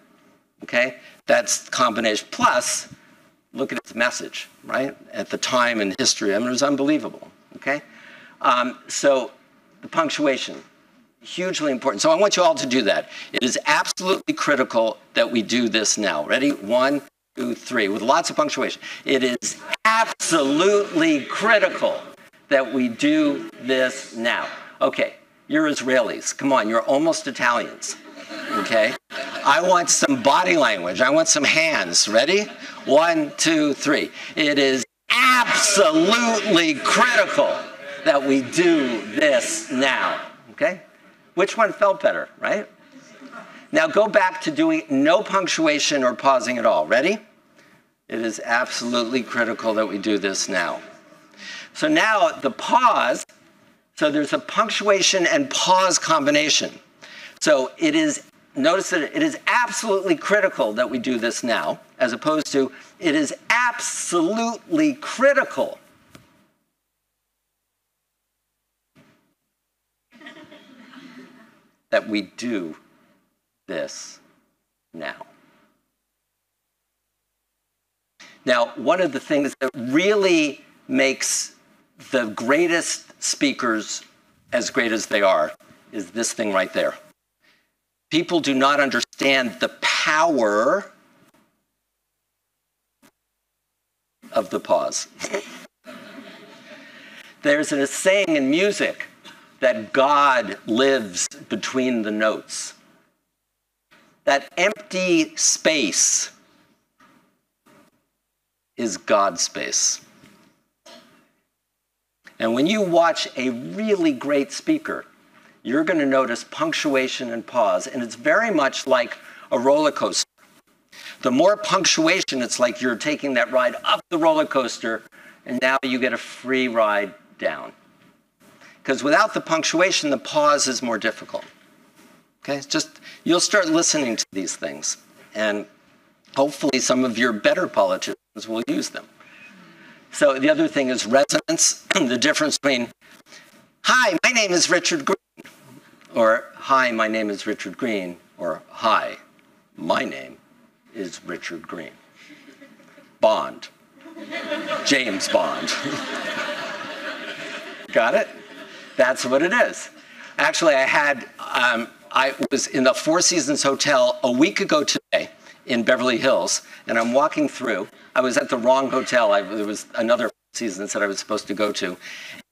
okay? That's the combination. Plus, look at his message, right? At the time in history, I mean, it was unbelievable, okay? So the punctuation, hugely important. So I want you all to do that. It is absolutely critical that we do this now. Ready? 1, 2, 3, with lots of punctuation. It is absolutely critical that we do this now. Okay, you're Israelis. Come on, you're almost Italians, okay? I want some body language. I want some hands. Ready? 1, 2, 3. It is absolutely critical that we do this now, okay? Which one felt better, right? Now go back to doing no punctuation or pausing at all. Ready? It is absolutely critical that we do this now. So now the pause, so there's a punctuation and pause combination. So it is, notice that it is absolutely critical that we do this now, as opposed to it is absolutely critical that we do this now. Now, one of the things that really makes the greatest speakers as great as they are is this thing right there. People do not understand the power of the pause. There's a saying in music that God lives between the notes. That empty space is God's space. And when you watch a really great speaker, you're going to notice punctuation and pause, and it's very much like a roller coaster. The more punctuation, it's like you're taking that ride up the roller coaster, and now you get a free ride down. Because without the punctuation, the pause is more difficult. Okay, it's just, you'll start listening to these things, and hopefully some of your better politicians will use them. So the other thing is resonance, the difference between, hi, my name is Richard Greene, or hi, my name is Richard Greene, or hi, my name is Richard Greene. Bond, James Bond. Got it? That's what it is. Actually, I was in the Four Seasons Hotel a week ago today in Beverly Hills, and I'm walking through. I was at the wrong hotel. There was another Four Seasons that I was supposed to go to.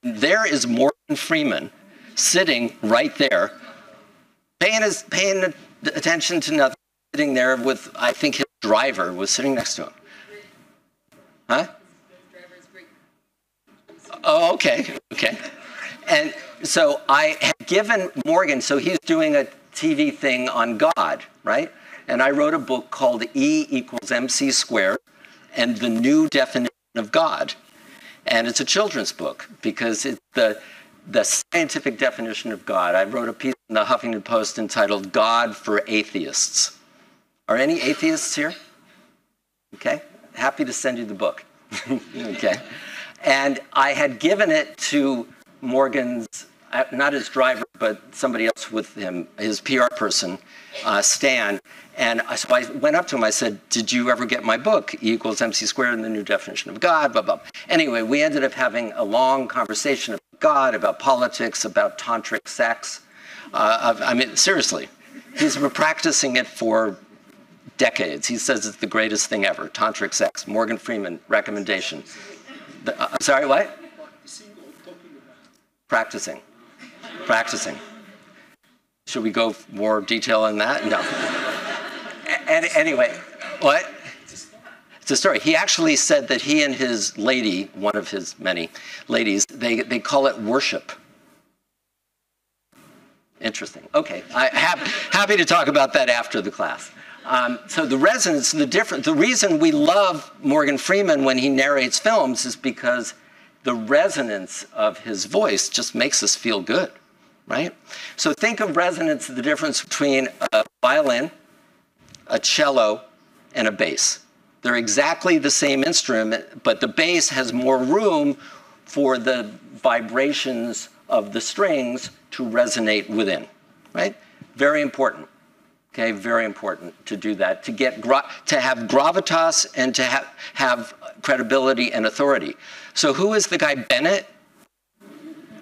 There is Morgan Freeman sitting right there, paying attention to nothing, sitting there with, I think his driver was sitting next to him. Huh? Oh, okay. And so I had given Morgan, so he's doing a TV thing on God, right? And I wrote a book called E equals MC squared and the New Definition of God. And it's a children's book because it's the scientific definition of God. I wrote a piece in the Huffington Post entitled God for Atheists. Are any atheists here? Okay. Happy to send you the book. Okay. And I had given it to Morgan's, not his driver, but somebody else with him, his PR person, Stan. And so I went up to him, I said, did you ever get my book, E equals MC squared and the New Definition of God, blah, blah. Anyway, we ended up having a long conversation about God, about politics, about tantric sex. I mean, seriously, he's been practicing it for decades. He says it's the greatest thing ever, tantric sex. Morgan Freeman, recommendation. Sorry, what? Practicing. Should we go more detail on that? No. Anyway, what? It's a story. He actually said that he and his lady, one of his many ladies, they call it worship. Interesting. Okay, happy to talk about that after the class. So the resonance, the reason we love Morgan Freeman when he narrates films is because the resonance of his voice just makes us feel good, right? So think of resonance, the difference between a violin, a cello, and a bass. They're exactly the same instrument, but the bass has more room for the vibrations of the strings to resonate within, right? Very important. Okay, very important to do that, to have gravitas and to have credibility and authority. So who is the guy Bennett?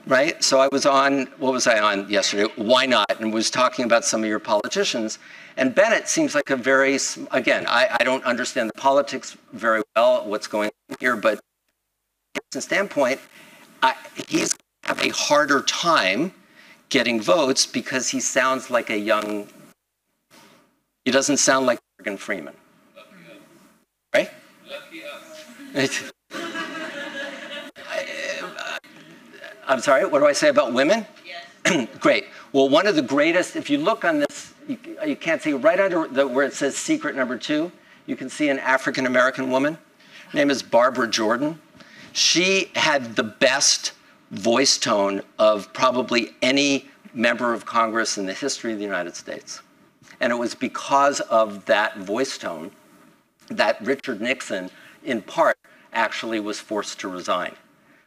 Right? So I was on, what was I on yesterday? Why Not? And was talking about some of your politicians. And Bennett seems like a very, again, I don't understand the politics very well, what's going on here, but from a standpoint, he's going to have a harder time getting votes because he sounds like a young. He doesn't sound like Morgan Freeman. Right? I'm sorry, what do I say about women? Yes. Great. Well, one of the greatest, if you look on this, you can't see right under where it says secret number 2, you can see an African-American woman. Her name is Barbara Jordan. She had the best voice tone of probably any member of Congress in the history of the United States. And it was because of that voice tone that Richard Nixon, in part, actually was forced to resign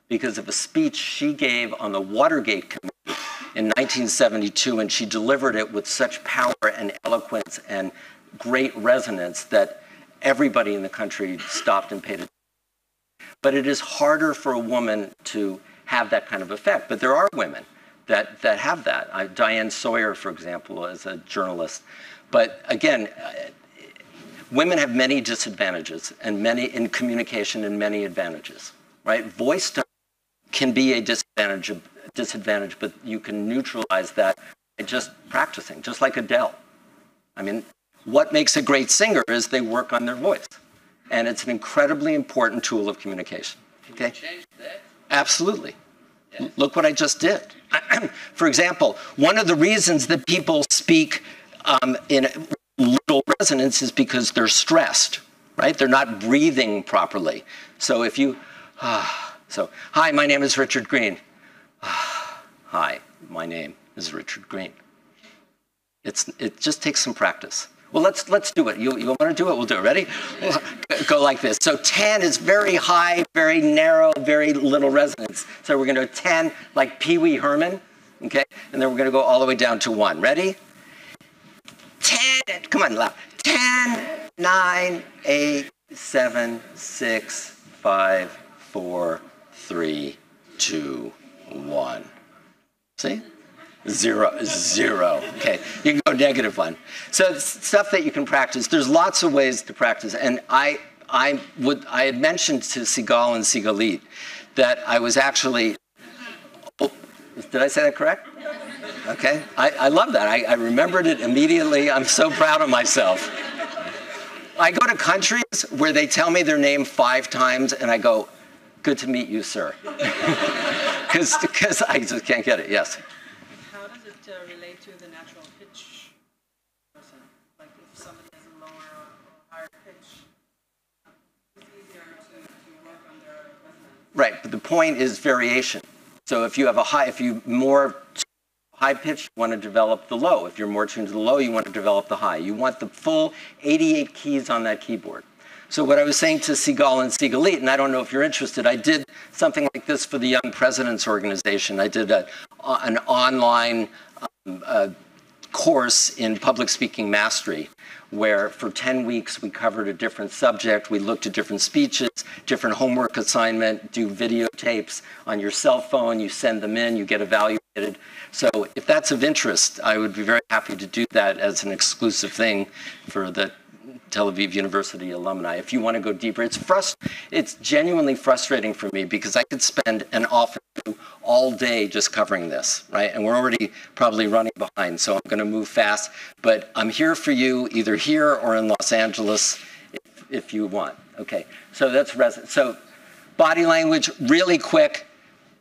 because of a speech she gave on the Watergate Committee in 1972, and she delivered it with such power and eloquence and great resonance that everybody in the country stopped and paid attention. But it is harder for a woman to have that kind of effect. But there are women that have that. Diane Sawyer, for example, is a journalist. But again, women have many disadvantages and many in communication and many advantages, right? Voice tone can be a disadvantage, but you can neutralize that by just practicing, just like Adele. I mean, what makes a great singer is they work on their voice. And it's an incredibly important tool of communication. Okay? Can you change that? Absolutely. Yeah. Look what I just did. For example, one of the reasons that people speak in little resonance is because they're stressed, right? They're not breathing properly. So if you, hi, my name is Richard Greene. Hi, my name is Richard Greene. It just takes some practice. Well, let's do it. You want to do it? We'll do it. Ready? We'll go like this. So 10 is very high, very narrow, very little resonance. So we're going to do 10 like Pee Wee Herman, okay? And then we're going to go all the way down to 1. Ready? 10. Come on, loud. 10, 9, 8, 7, 6, 5, 4, 3, 2, 1. See? 0, 0. Okay, you can go -1. So it's stuff that you can practice. There's lots of ways to practice. And I had mentioned to Sigal and Sigalit that I was actually, oh, did I say that correct? Okay, I love that. I remembered it immediately. I'm so proud of myself. I go to countries where they tell me their name 5 times and I go, good to meet you, sir. Because I just can't get it, yes. How does it relate to the natural pitch person? Like if somebody has a lower or higher pitch, it's easier to work on their resonance. Right, but the point is variation. So if you have more high pitch, you want to develop the low. If you're more tuned to the low, you want to develop the high. You want the full 88 keys on that keyboard. So what I was saying to Sigal and Sigalit, and I don't know if you're interested, I did something like this for the Young Presidents Organization. I did an online course in public speaking mastery, where for 10 weeks we covered a different subject. We looked at different speeches, different homework assignment, do videotapes on your cell phone, you send them in, you get evaluated. So if that's of interest, I would be very happy to do that as an exclusive thing for the Tel Aviv University alumni. If you want to go deeper, it's genuinely frustrating for me because I could spend an office all day just covering this, right? And we're already probably running behind, so I'm going to move fast. But I'm here for you, either here or in Los Angeles, if you want. Okay, so that's so body language, really quick.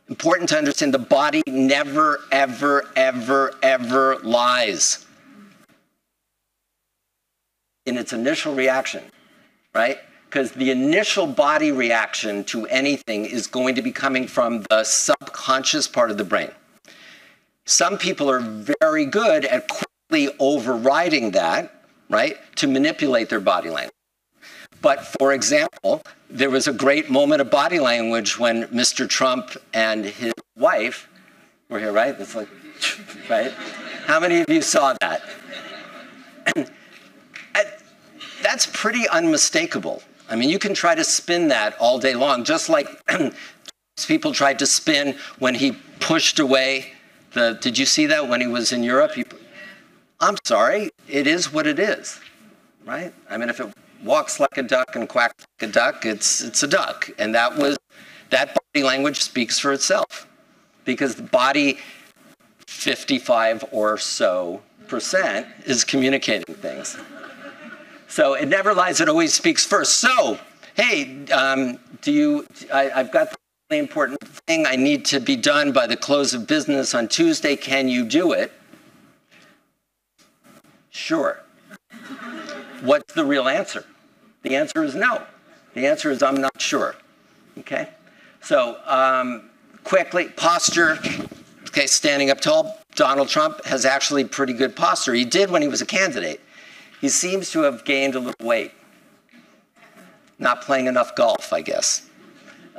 Important to understand the body never, ever, ever, ever lies in its initial reaction, right? Because the initial body reaction to anything is going to be coming from the subconscious part of the brain. Some people are very good at quickly overriding that, right, to manipulate their body language. But for example, there was a great moment of body language when Mr. Trump and his wife were here, right? It's like, right? How many of you saw that? That's pretty unmistakable. I mean, you can try to spin that all day long, just like people tried to spin when he pushed away did you see that when he was in Europe? I'm sorry, it is what it is, right? I mean, if it walks like a duck and quacks like a duck, it's a duck. And that body language speaks for itself because the body, 55 or so % is communicating things. So it never lies, it always speaks first. So, hey, I've got the really important thing I need to be done by the close of business on Tuesday. Can you do it? Sure. What's the real answer? The answer is no. The answer is I'm not sure. Okay? So, quickly, posture. Okay, standing up tall. Donald Trump has actually pretty good posture. He did when he was a candidate. He seems to have gained a little weight. Not playing enough golf, I guess.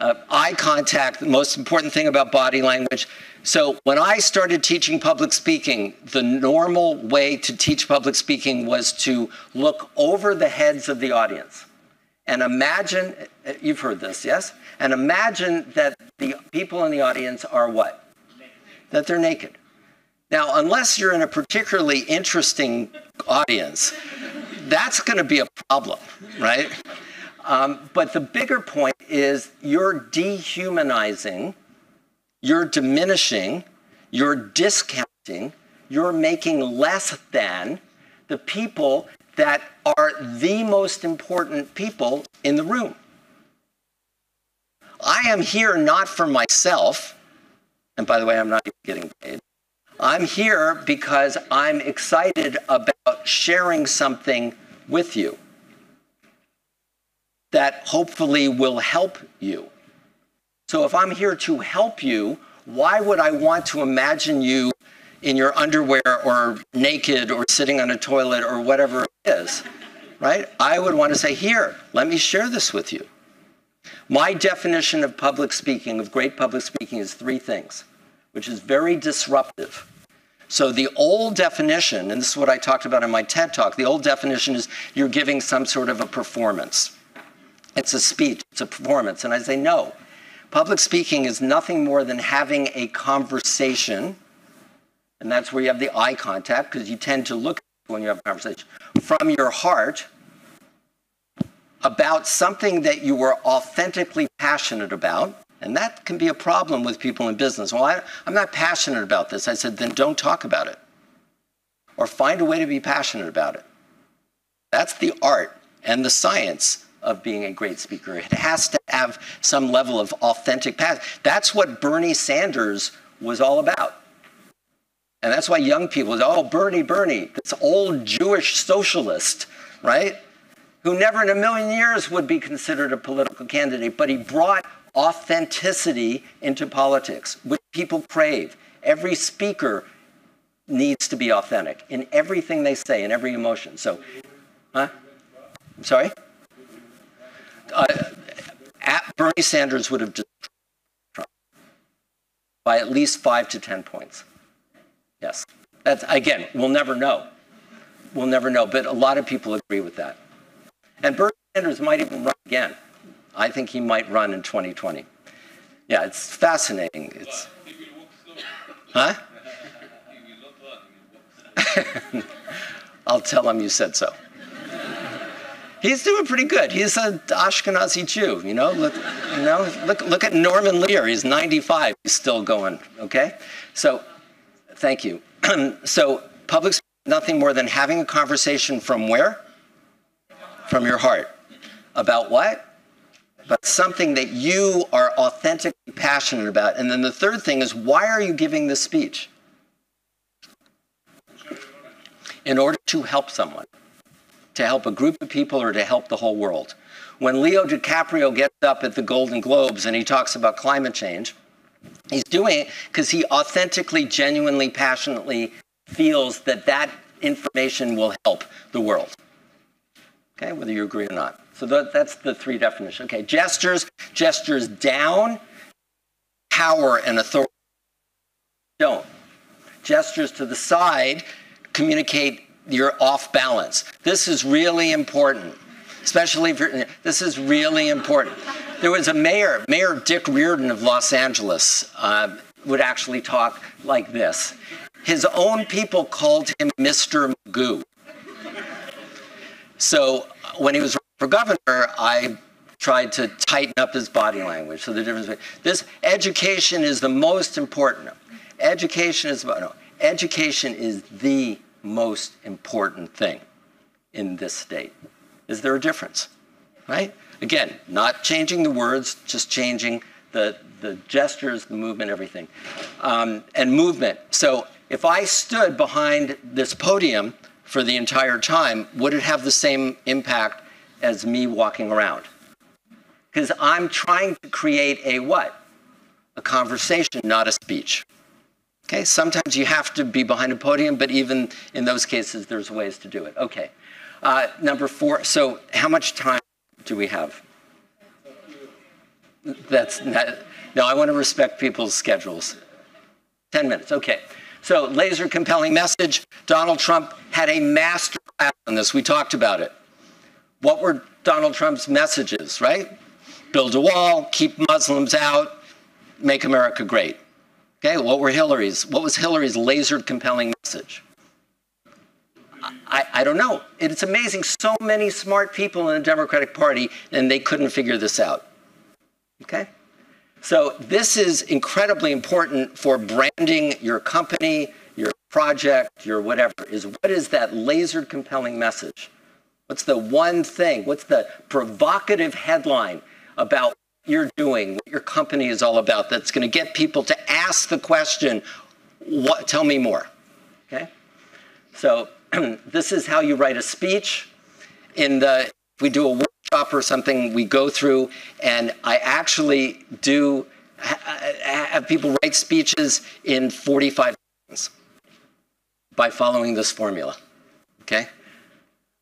Eye contact, the most important thing about body language. So when I started teaching public speaking, the normal way to teach public speaking was to look over the heads of the audience. And imagine, you've heard this, yes? And imagine that the people in the audience are what? That they're naked. Now, unless you're in a particularly interesting audience, that's going to be a problem, right? But the bigger point is you're dehumanizing, you're diminishing, you're discounting, you're making less than the people that are the most important people in the room. I am here not for myself, and by the way, I'm not even getting paid. I'm here because I'm excited about sharing something with you that hopefully will help you. So if I'm here to help you, why would I want to imagine you in your underwear or naked or sitting on a toilet or whatever it is, right? I would want to say, here, let me share this with you. My definition of public speaking, of great public speaking, is 3 things, which is very disruptive. So the old definition, and this is what I talked about in my TED Talk, the old definition is you're giving some sort of a performance. It's a speech, it's a performance. And I say, no. Public speaking is nothing more than having a conversation, and that's where you have the eye contact, because you tend to look when you have a conversation, from your heart about something that you were authentically passionate about. And that can be a problem with people in business. Well, I'm not passionate about this. I said, then don't talk about it. Or find a way to be passionate about it. That's the art and the science of being a great speaker. It has to have some level of authentic passion. That's what Bernie Sanders was all about. And that's why young people say, oh, Bernie, this old Jewish socialist, right? Who never in a million years would be considered a political candidate, but he brought authenticity into politics, which people crave. Every speaker needs to be authentic in everything they say, in every emotion. So, I'm sorry? Bernie Sanders would have destroyed Trump by at least 5 to 10 points. Yes. That's, again, we'll never know. We'll never know, but a lot of people agree with that. And Bernie Sanders might even run again. I think he might run in 2020. Yeah, it's fascinating. It's, huh? I'll tell him you said so. He's doing pretty good. He's an Ashkenazi Jew, you know. Look at Norman Lear. He's 95. He's still going. Okay. So, thank you. So, public speaking is nothing more than having a conversation from where? From your heart. About what? About something that you are authentically passionate about. And then the third thing is, why are you giving this speech? In order to help someone, to help a group of people or to help the whole world. When Leo DiCaprio gets up at the Golden Globes and he talks about climate change, he's doing it because he authentically, genuinely, passionately feels that that information will help the world. Okay, whether you agree or not. So that's the three definitions. Okay, gestures down, power and authority. Don't. Gestures to the side communicate you're off balance. This is really important, especially if you're, this is really important. There was a Mayor Dick Reardon of Los Angeles would actually talk like this. His own people called him Mr. Magoo. So when he was for governor, I tried to tighten up his body language. So the difference, this education is the most important. Education is the most important thing in this state. Is there a difference? Right? Again, not changing the words, just changing the gestures, the movement, everything. And movement. So if I stood behind this podium for the entire time, would it have the same impact as me walking around? Because I'm trying to create a what? A conversation, not a speech. Okay, sometimes you have to be behind a podium, but even in those cases, there's ways to do it. Okay, number 4, so how much time do we have? That's not, no, I want to respect people's schedules. 10 minutes, okay. So laser compelling message. Donald Trump had a master class on this. We talked about it. What were Donald Trump's messages, right? Build a wall, keep Muslims out, make America great. Okay, what was Hillary's laser compelling message? I don't know. It's amazing. So many smart people in the Democratic Party, and they couldn't figure this out. Okay? So this is incredibly important for branding your company, your project, your whatever. What is that laser compelling message? What's the one thing? What's the provocative headline about what you're doing, what your company is all about, that's going to get people to ask the question, tell me more. Okay? So this is how you write a speech. If we do a workshop or something, we go through, and I actually do have people write speeches in 45 seconds by following this formula. Okay?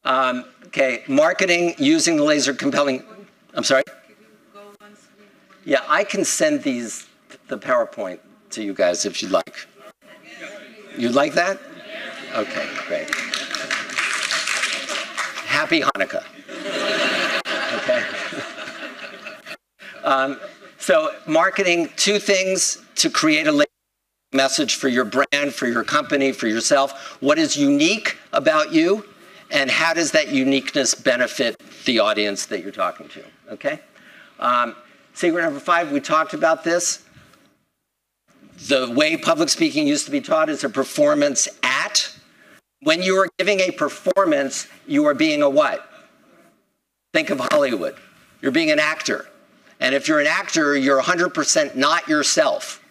Okay, marketing using the laser compelling. I'm sorry? Yeah, I can send the PowerPoint to you guys if you'd like. You'd like that? Okay, great. Happy Hanukkah. Okay. So marketing, 2 things to create a message for your brand, for your company, for yourself. What is unique about you, and how does that uniqueness benefit the audience that you're talking to, okay? Secret number 5, we talked about this. The way public speaking used to be taught is a performance at. When you are giving a performance, you are being a what? Think of Hollywood. You're being an actor. And if you're an actor, you're 100% not yourself.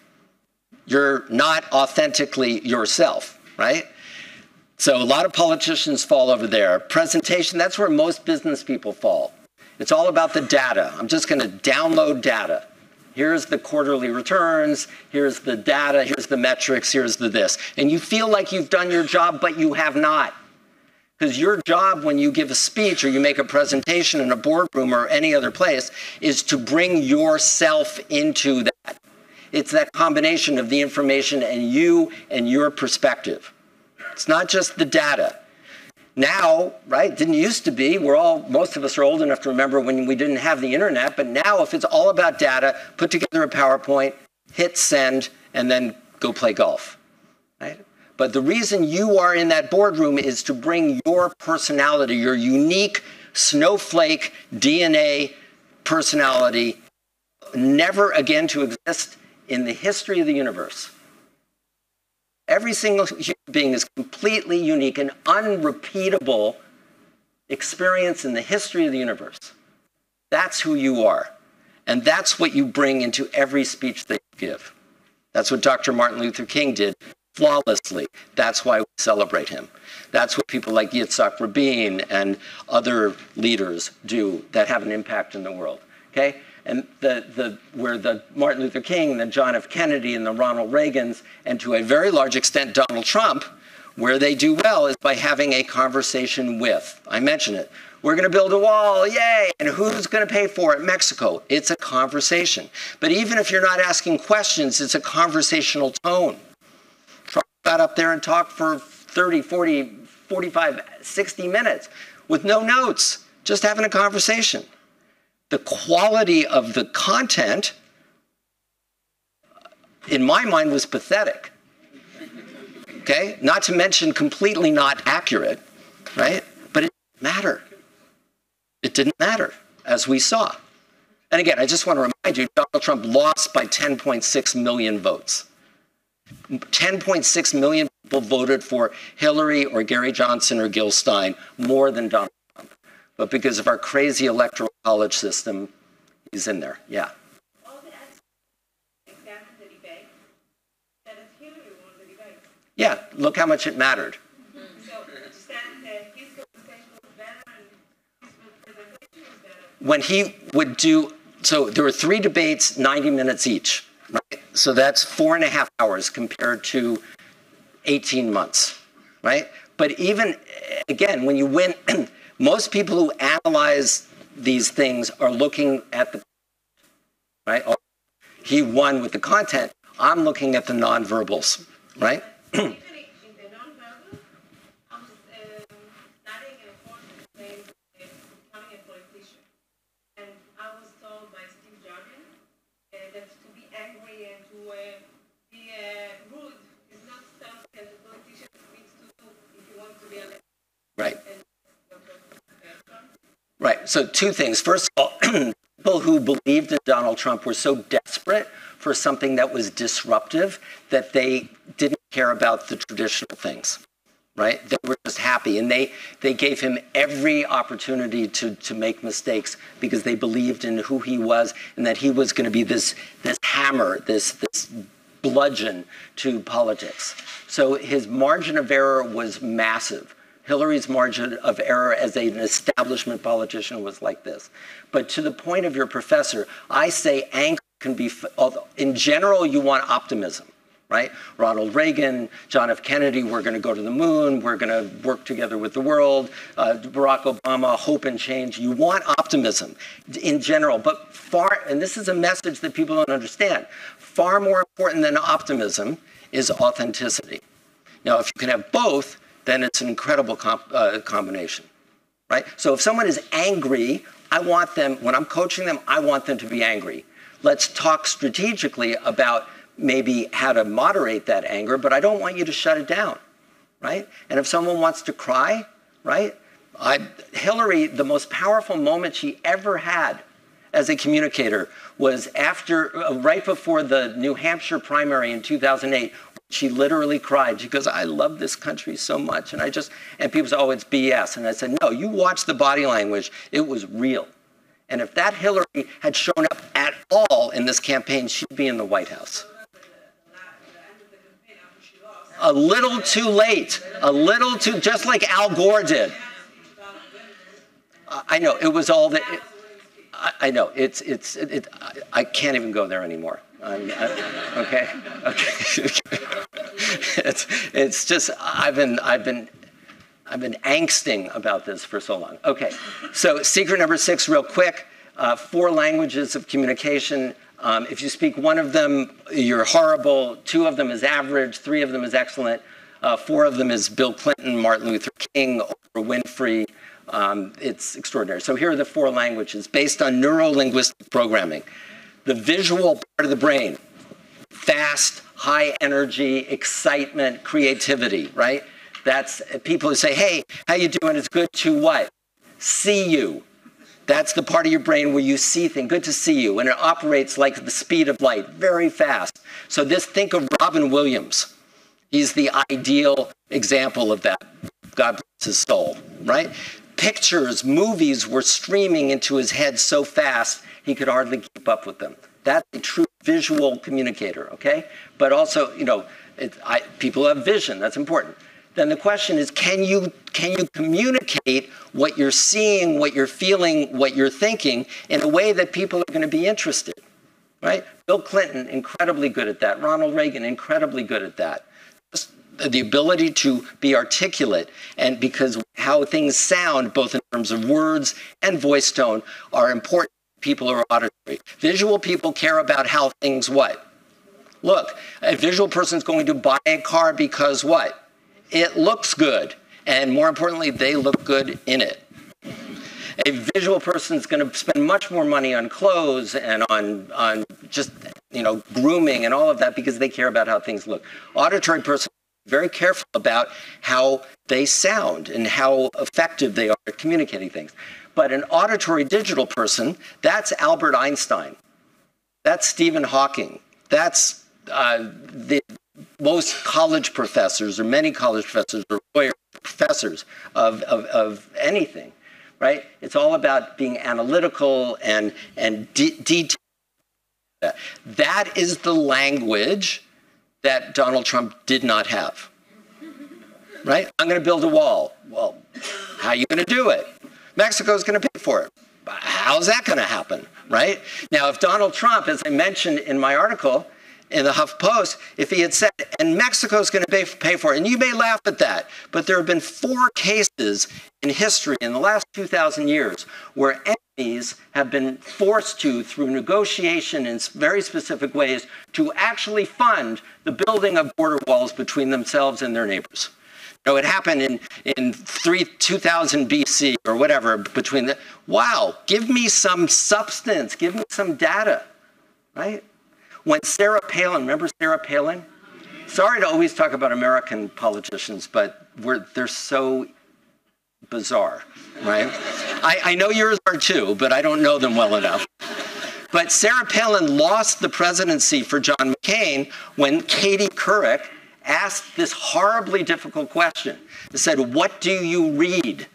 You're not authentically yourself, right? So a lot of politicians fall over there. Presentation, that's where most business people fall. It's all about the data. I'm just going to download data. Here's the quarterly returns, here's the data, here's the metrics, here's the this. And you feel like you've done your job, but you have not. Because your job when you give a speech or you make a presentation in a boardroom or any other place is to bring yourself into that. It's that combination of the information and you and your perspective. It's not just the data. Now, right, didn't used to be, most of us are old enough to remember when we didn't have the internet, but now if it's all about data, put together a PowerPoint, hit send, and then go play golf, right? But the reason you are in that boardroom is to bring your personality, your unique snowflake DNA personality, never again to exist in the history of the universe. Every single human being is completely unique, an unrepeatable experience in the history of the universe. That's who you are. And that's what you bring into every speech that you give. That's what Dr. Martin Luther King did flawlessly. That's why we celebrate him. That's what people like Yitzhak Rabin and other leaders do that have an impact in the world. Okay? And where the Martin Luther King, the John F. Kennedy, and the Ronald Reagans, and to a very large extent Donald Trump, where they do well is by having a conversation with. I mentioned it. We're going to build a wall, yay! And who's going to pay for it? Mexico. It's a conversation. But even if you're not asking questions, it's a conversational tone. Trump got up there and talked for 30, 40, 45, 60 minutes with no notes, just having a conversation. The quality of the content, in my mind, was pathetic. Okay? Not to mention completely not accurate, right? But it didn't matter. It didn't matter, as we saw. And again, I just want to remind you, Donald Trump lost by 10.6 million votes. 10.6 million people voted for Hillary or Gary Johnson or Gil Stein more than Donald Trump. But because of our crazy electoral college system, he's in there. Yeah. All the examples the debate, that is Hillary won the debate. Yeah, look how much it mattered. So understand that his conversation was better and his presentation was better. When he would do, so there were 3 debates, 90 minutes each, right? So that's 4.5 hours compared to 18 months, right? But even, again, when you win, most people who analyze these things are looking at the, right? Oh, he won with the content. I'm looking at the nonverbals, right? Even in the non-verbal, I was studying in a course named Becoming a Politician. And I was told by Steve Jobs that to be angry and to be rude is not something that a politician needs to do if you want to be elected. Right. Right. So 2 things. First of all, people who believed in Donald Trump were so desperate for something that was disruptive that they didn't care about the traditional things, right? They were just happy. And they gave him every opportunity to make mistakes because they believed in who he was and that he was going to be this hammer, this bludgeon to politics. So his margin of error was massive. Hillary's margin of error as an establishment politician was like this. But to the point of your professor, I say anger can be, in general, you want optimism, right? Ronald Reagan, John F. Kennedy, we're going to go to the moon, we're going to work together with the world, Barack Obama, hope and change. You want optimism in general, but and this is a message that people don't understand, far more important than optimism is authenticity. Now, if you can have both, then it's an incredible combination, right? So if someone is angry I want them, when I'm coaching them, I want them to be angry. Let's talk strategically about maybe how to moderate that anger, but I don't want you to shut it down, right? And if someone wants to cry, right? Hillary, the most powerful moment she ever had as a communicator was right before the New Hampshire primary in 2008. She literally cried. She goes, I love this country so much. And people say, oh, it's BS. And I said, no, you watch the body language. It was real. And if that Hillary had shown up at all in this campaign, she'd be in the White House. A little too late. Just like Al Gore did. I know, it was all that. I know, I can't even go there anymore. Okay. It's just I've been angsting about this for so long. Okay, so secret number 6, real quick. 4 languages of communication. If you speak one of them, you're horrible. 2 of them is average. 3 of them is excellent. 4 of them is Bill Clinton, Martin Luther King, Oprah Winfrey. It's extraordinary. So here are the 4 languages based on neuro-linguistic programming. The visual part of the brain, fast, high energy, excitement, creativity, right? That's people who say, hey, how you doing? It's good to what? See you. That's the part of your brain where you see things. Good to see you. And it operates like the speed of light, very fast. So think of Robin Williams. He's the ideal example of that. God bless his soul, right? Pictures, movies were streaming into his head so fast, he could hardly keep up with them. That's a true visual communicator, okay? But also, people have vision. That's important. Then the question is, can you communicate what you're seeing, what you're feeling, what you're thinking in a way that people are going to be interested, right? Bill Clinton, incredibly good at that. Ronald Reagan, incredibly good at that. Just the ability to be articulate, and because how things sound, both in terms of words and voice tone, are important. People are auditory. Visual people care about how things what? Look, a visual person is going to buy a car because what? It looks good. And more importantly, they look good in it. A visual person is going to spend much more money on clothes and on just, grooming and all of that because they care about how things look. Auditory person is very careful about how they sound and how effective they are at communicating things. But an auditory digital person, that's Albert Einstein. That's Stephen Hawking. That's most college professors, or many college professors, or lawyer professors of anything, right? It's all about being analytical and detailed. That is the language that Donald Trump did not have, right? I'm going to build a wall. Well, how are you going to do it? Mexico's going to pay for it. How's that going to happen, right? Now, if Donald Trump, as I mentioned in my article in the HuffPost, if he had said, and Mexico's going to pay for it, and you may laugh at that, but there have been 4 cases in history in the last 2,000 years where enemies have been forced to, through negotiation in very specific ways, to actually fund the building of border walls between themselves and their neighbors. It happened in 2000 BC or whatever wow, give me some substance, give me some data, right? When Sarah Palin, remember Sarah Palin? Sorry to always talk about American politicians, but they're so bizarre, right? I know yours are too, but I don't know them well enough. But Sarah Palin lost the presidency for John McCain when Katie Couric asked this horribly difficult question. It said, what do you read?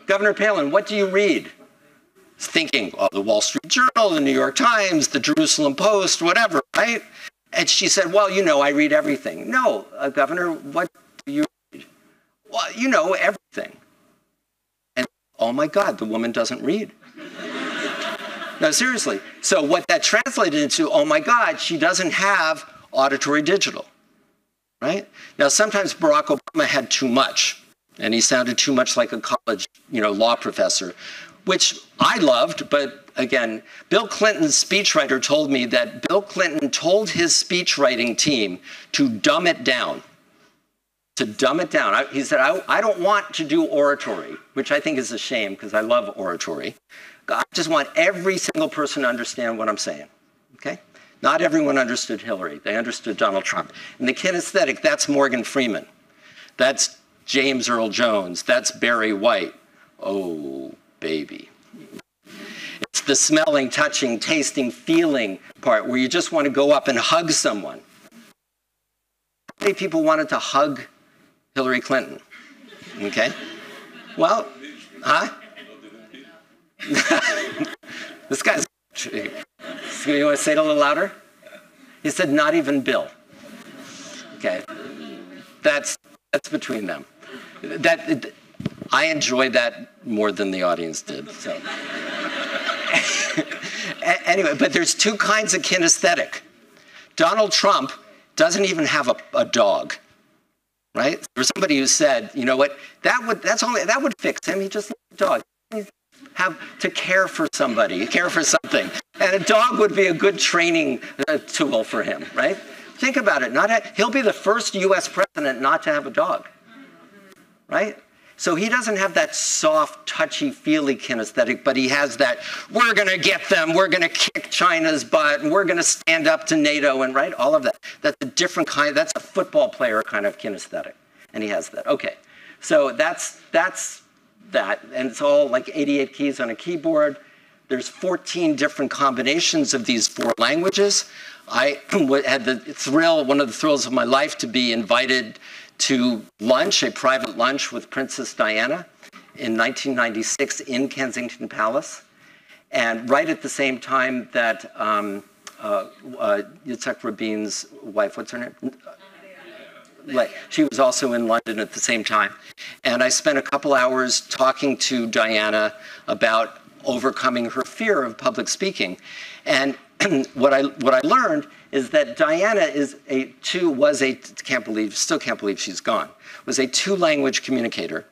Governor Palin, what do you read? Thinking, the Wall Street Journal, the New York Times, the Jerusalem Post, whatever, right? And she said, well, I read everything. No, Governor, what do you read? Well, everything. And, oh my God, the woman doesn't read. No, seriously. So what that translated into, oh my God, she doesn't have auditory digital, right? Now, sometimes Barack Obama had too much, and he sounded too much like a college, law professor, which I loved, but again, Bill Clinton's speechwriter told me that Bill Clinton told his speechwriting team to dumb it down. to dumb it down. He said, I don't want to do oratory, which I think is a shame because I love oratory. I just want every single person to understand what I'm saying, okay? Not everyone understood Hillary. They understood Donald Trump. And the kinesthetic, that's Morgan Freeman. That's James Earl Jones. That's Barry White. Oh, baby. It's the smelling, touching, tasting, feeling part where you just want to go up and hug someone. How many people wanted to hug Hillary Clinton? Okay. Well, huh? This guy's, you want to say it a little louder? He said, not even Bill. Okay. That's between them. I enjoyed that more than the audience did. So. Anyway, but there's two kinds of kinesthetic. Donald Trump doesn't even have a dog, right? There was somebody who said, you know what, that would fix him. He just needs a dog. He needs to have to care for somebody, care for something. And a dog would be a good training tool for him, right? Think about it. He'll be the first U.S. president not to have a dog, right? So he doesn't have that soft, touchy-feely kinesthetic, but he has that, we're going to get them, we're going to kick China's butt, and we're going to stand up to NATO, and right, all of that. That's a different kind, that's a football player kind of kinesthetic, and he has that. Okay, so that's that, and it's all like 88 keys on a keyboard. There's 14 different combinations of these 4 languages. I had the thrill, one of the thrills of my life, to be invited to lunch, a private lunch with Princess Diana in 1996 in Kensington Palace. And right at the same time that Yitzhak Rabin's wife, what's her name? She was also in London at the same time. And I spent a couple hours talking to Diana about overcoming her fear of public speaking. And what I learned is that Diana still can't believe she's gone, was a 2-language communicator.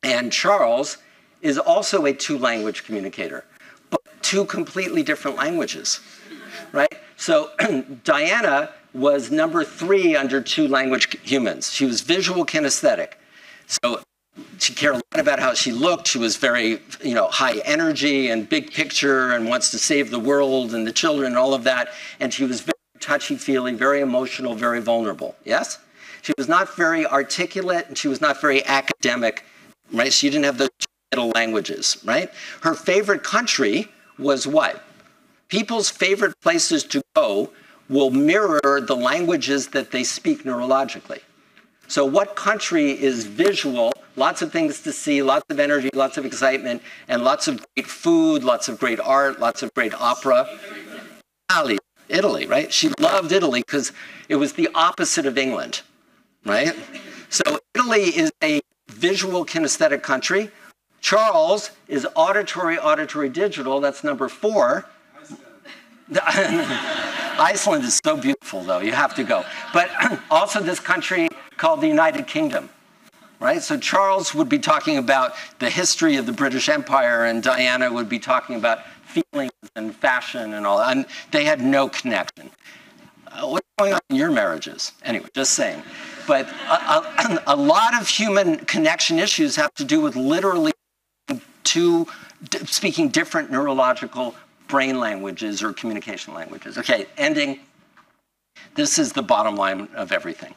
And Charles is also a 2-language communicator, but 2 completely different languages, right? So Diana was number 3 under 2-language humans. She was visual kinesthetic. So she cared a lot about how she looked. She was very, high energy and big picture and wants to save the world and the children and all of that. And she was very touchy-feely, very emotional, very vulnerable. Yes? She was not very articulate and she was not very academic, right? She didn't have those middle languages, right? Her favorite country was what? People's favorite places to go will mirror the languages that they speak neurologically. So what country is visual, lots of things to see, lots of energy, lots of excitement, and lots of great food, lots of great art, lots of great opera? Italy, right? She loved Italy because it was the opposite of England, right? So Italy is a visual kinesthetic country. Charles is auditory digital. That's number 4. Iceland is so beautiful, though. You have to go. But also this country called the United Kingdom, right? So Charles would be talking about the history of the British Empire, and Diana would be talking about feelings and fashion and all that. And they had no connection. What's going on in your marriages? Anyway, just saying. But a lot of human connection issues have to do with literally speaking different neurological brain languages or communication languages. Okay, ending. This is the bottom line of everything.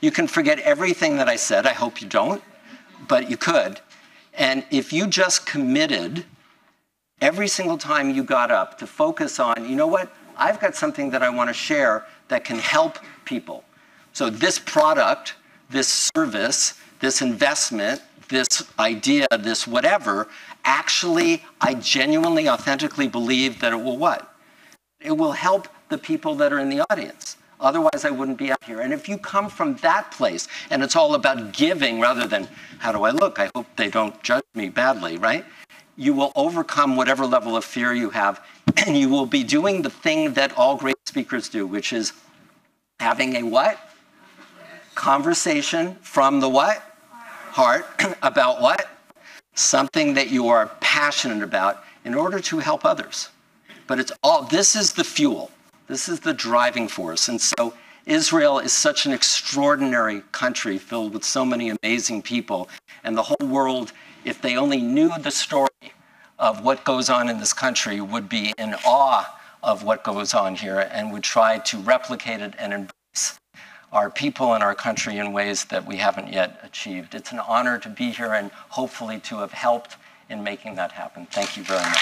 You can forget everything that I said. I hope you don't, but you could. And if you just committed every single time you got up to focus on, you know what, I've got something that I want to share that can help people. So this product, this service, this investment, this idea, this whatever, actually, I genuinely, authentically believe that it will what? It will help the people that are in the audience. Otherwise, I wouldn't be out here. And if you come from that place, and it's all about giving rather than, how do I look? I hope they don't judge me badly, right? You will overcome whatever level of fear you have, and you will be doing the thing that all great speakers do, which is having a what? Conversation from the what? Heart about what? Something that you are passionate about in order to help others. But it's all, this is the fuel. This is the driving force. And so Israel is such an extraordinary country filled with so many amazing people, and the whole world, if they only knew the story of what goes on in this country, would be in awe of what goes on here and would try to replicate it and embrace our people and our country in ways that we haven't yet achieved. It's an honor to be here and hopefully to have helped in making that happen. Thank you very much.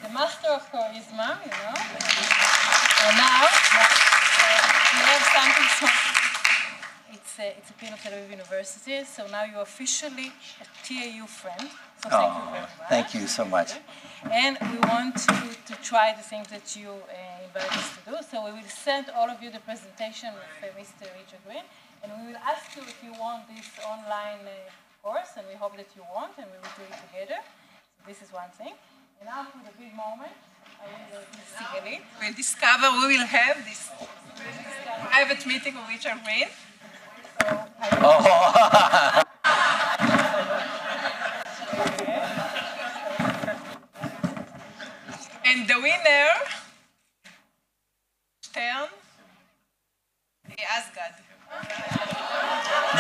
The master of charisma, you know. And now we have something so. It's a pin of Tel Aviv University. So now you're officially a TAU friend. So thank you very much. Thank you so much. And we want to try the things that you invited us to do. So we will send all of you the presentation of Mr. ریچارد Greene, and we will ask you if you want this online course, and we hope that you want, and we will do it together. So this is one thing. And now for the big moment, I will see it. We'll discover, we will have this private meeting with ریچارد Greene. And the winner, Stern, Asgard.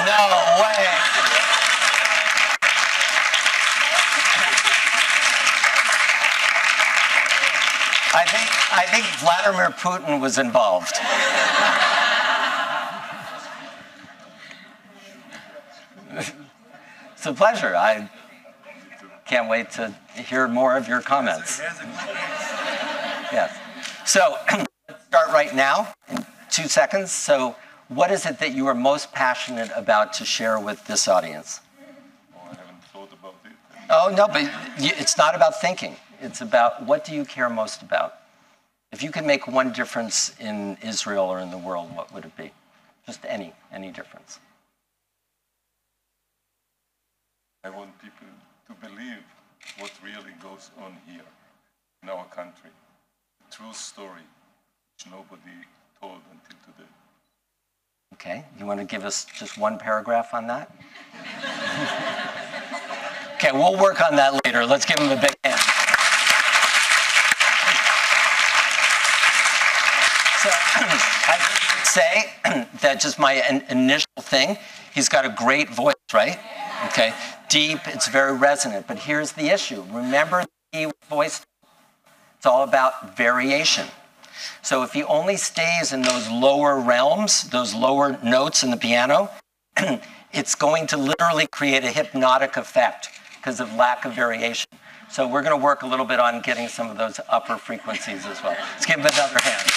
No way. I think Vladimir Putin was involved. It's a pleasure. I can't wait to hear more of your comments. Yes. So let's start right now in 2 seconds. So what is it that you are most passionate about to share with this audience? Oh, I haven't thought about it. Oh, no, but it's not about thinking. It's about what do you care most about? If you could make one difference in Israel or in the world, what would it be? Just any difference. I want people to believe what really goes on here in our country. The true story, which nobody told until today. Okay, you want to give us just one paragraph on that? Okay, we'll work on that later. Let's give him a big hand. So I should say that just my initial thing, he's got a great voice, right? Okay, deep, it's very resonant, but here's the issue. Remember the voice, it's all about variation. So if he only stays in those lower realms, those lower notes in the piano, it's going to literally create a hypnotic effect because of lack of variation. So we're going to work a little bit on getting some of those upper frequencies as well. Let's give him another hand.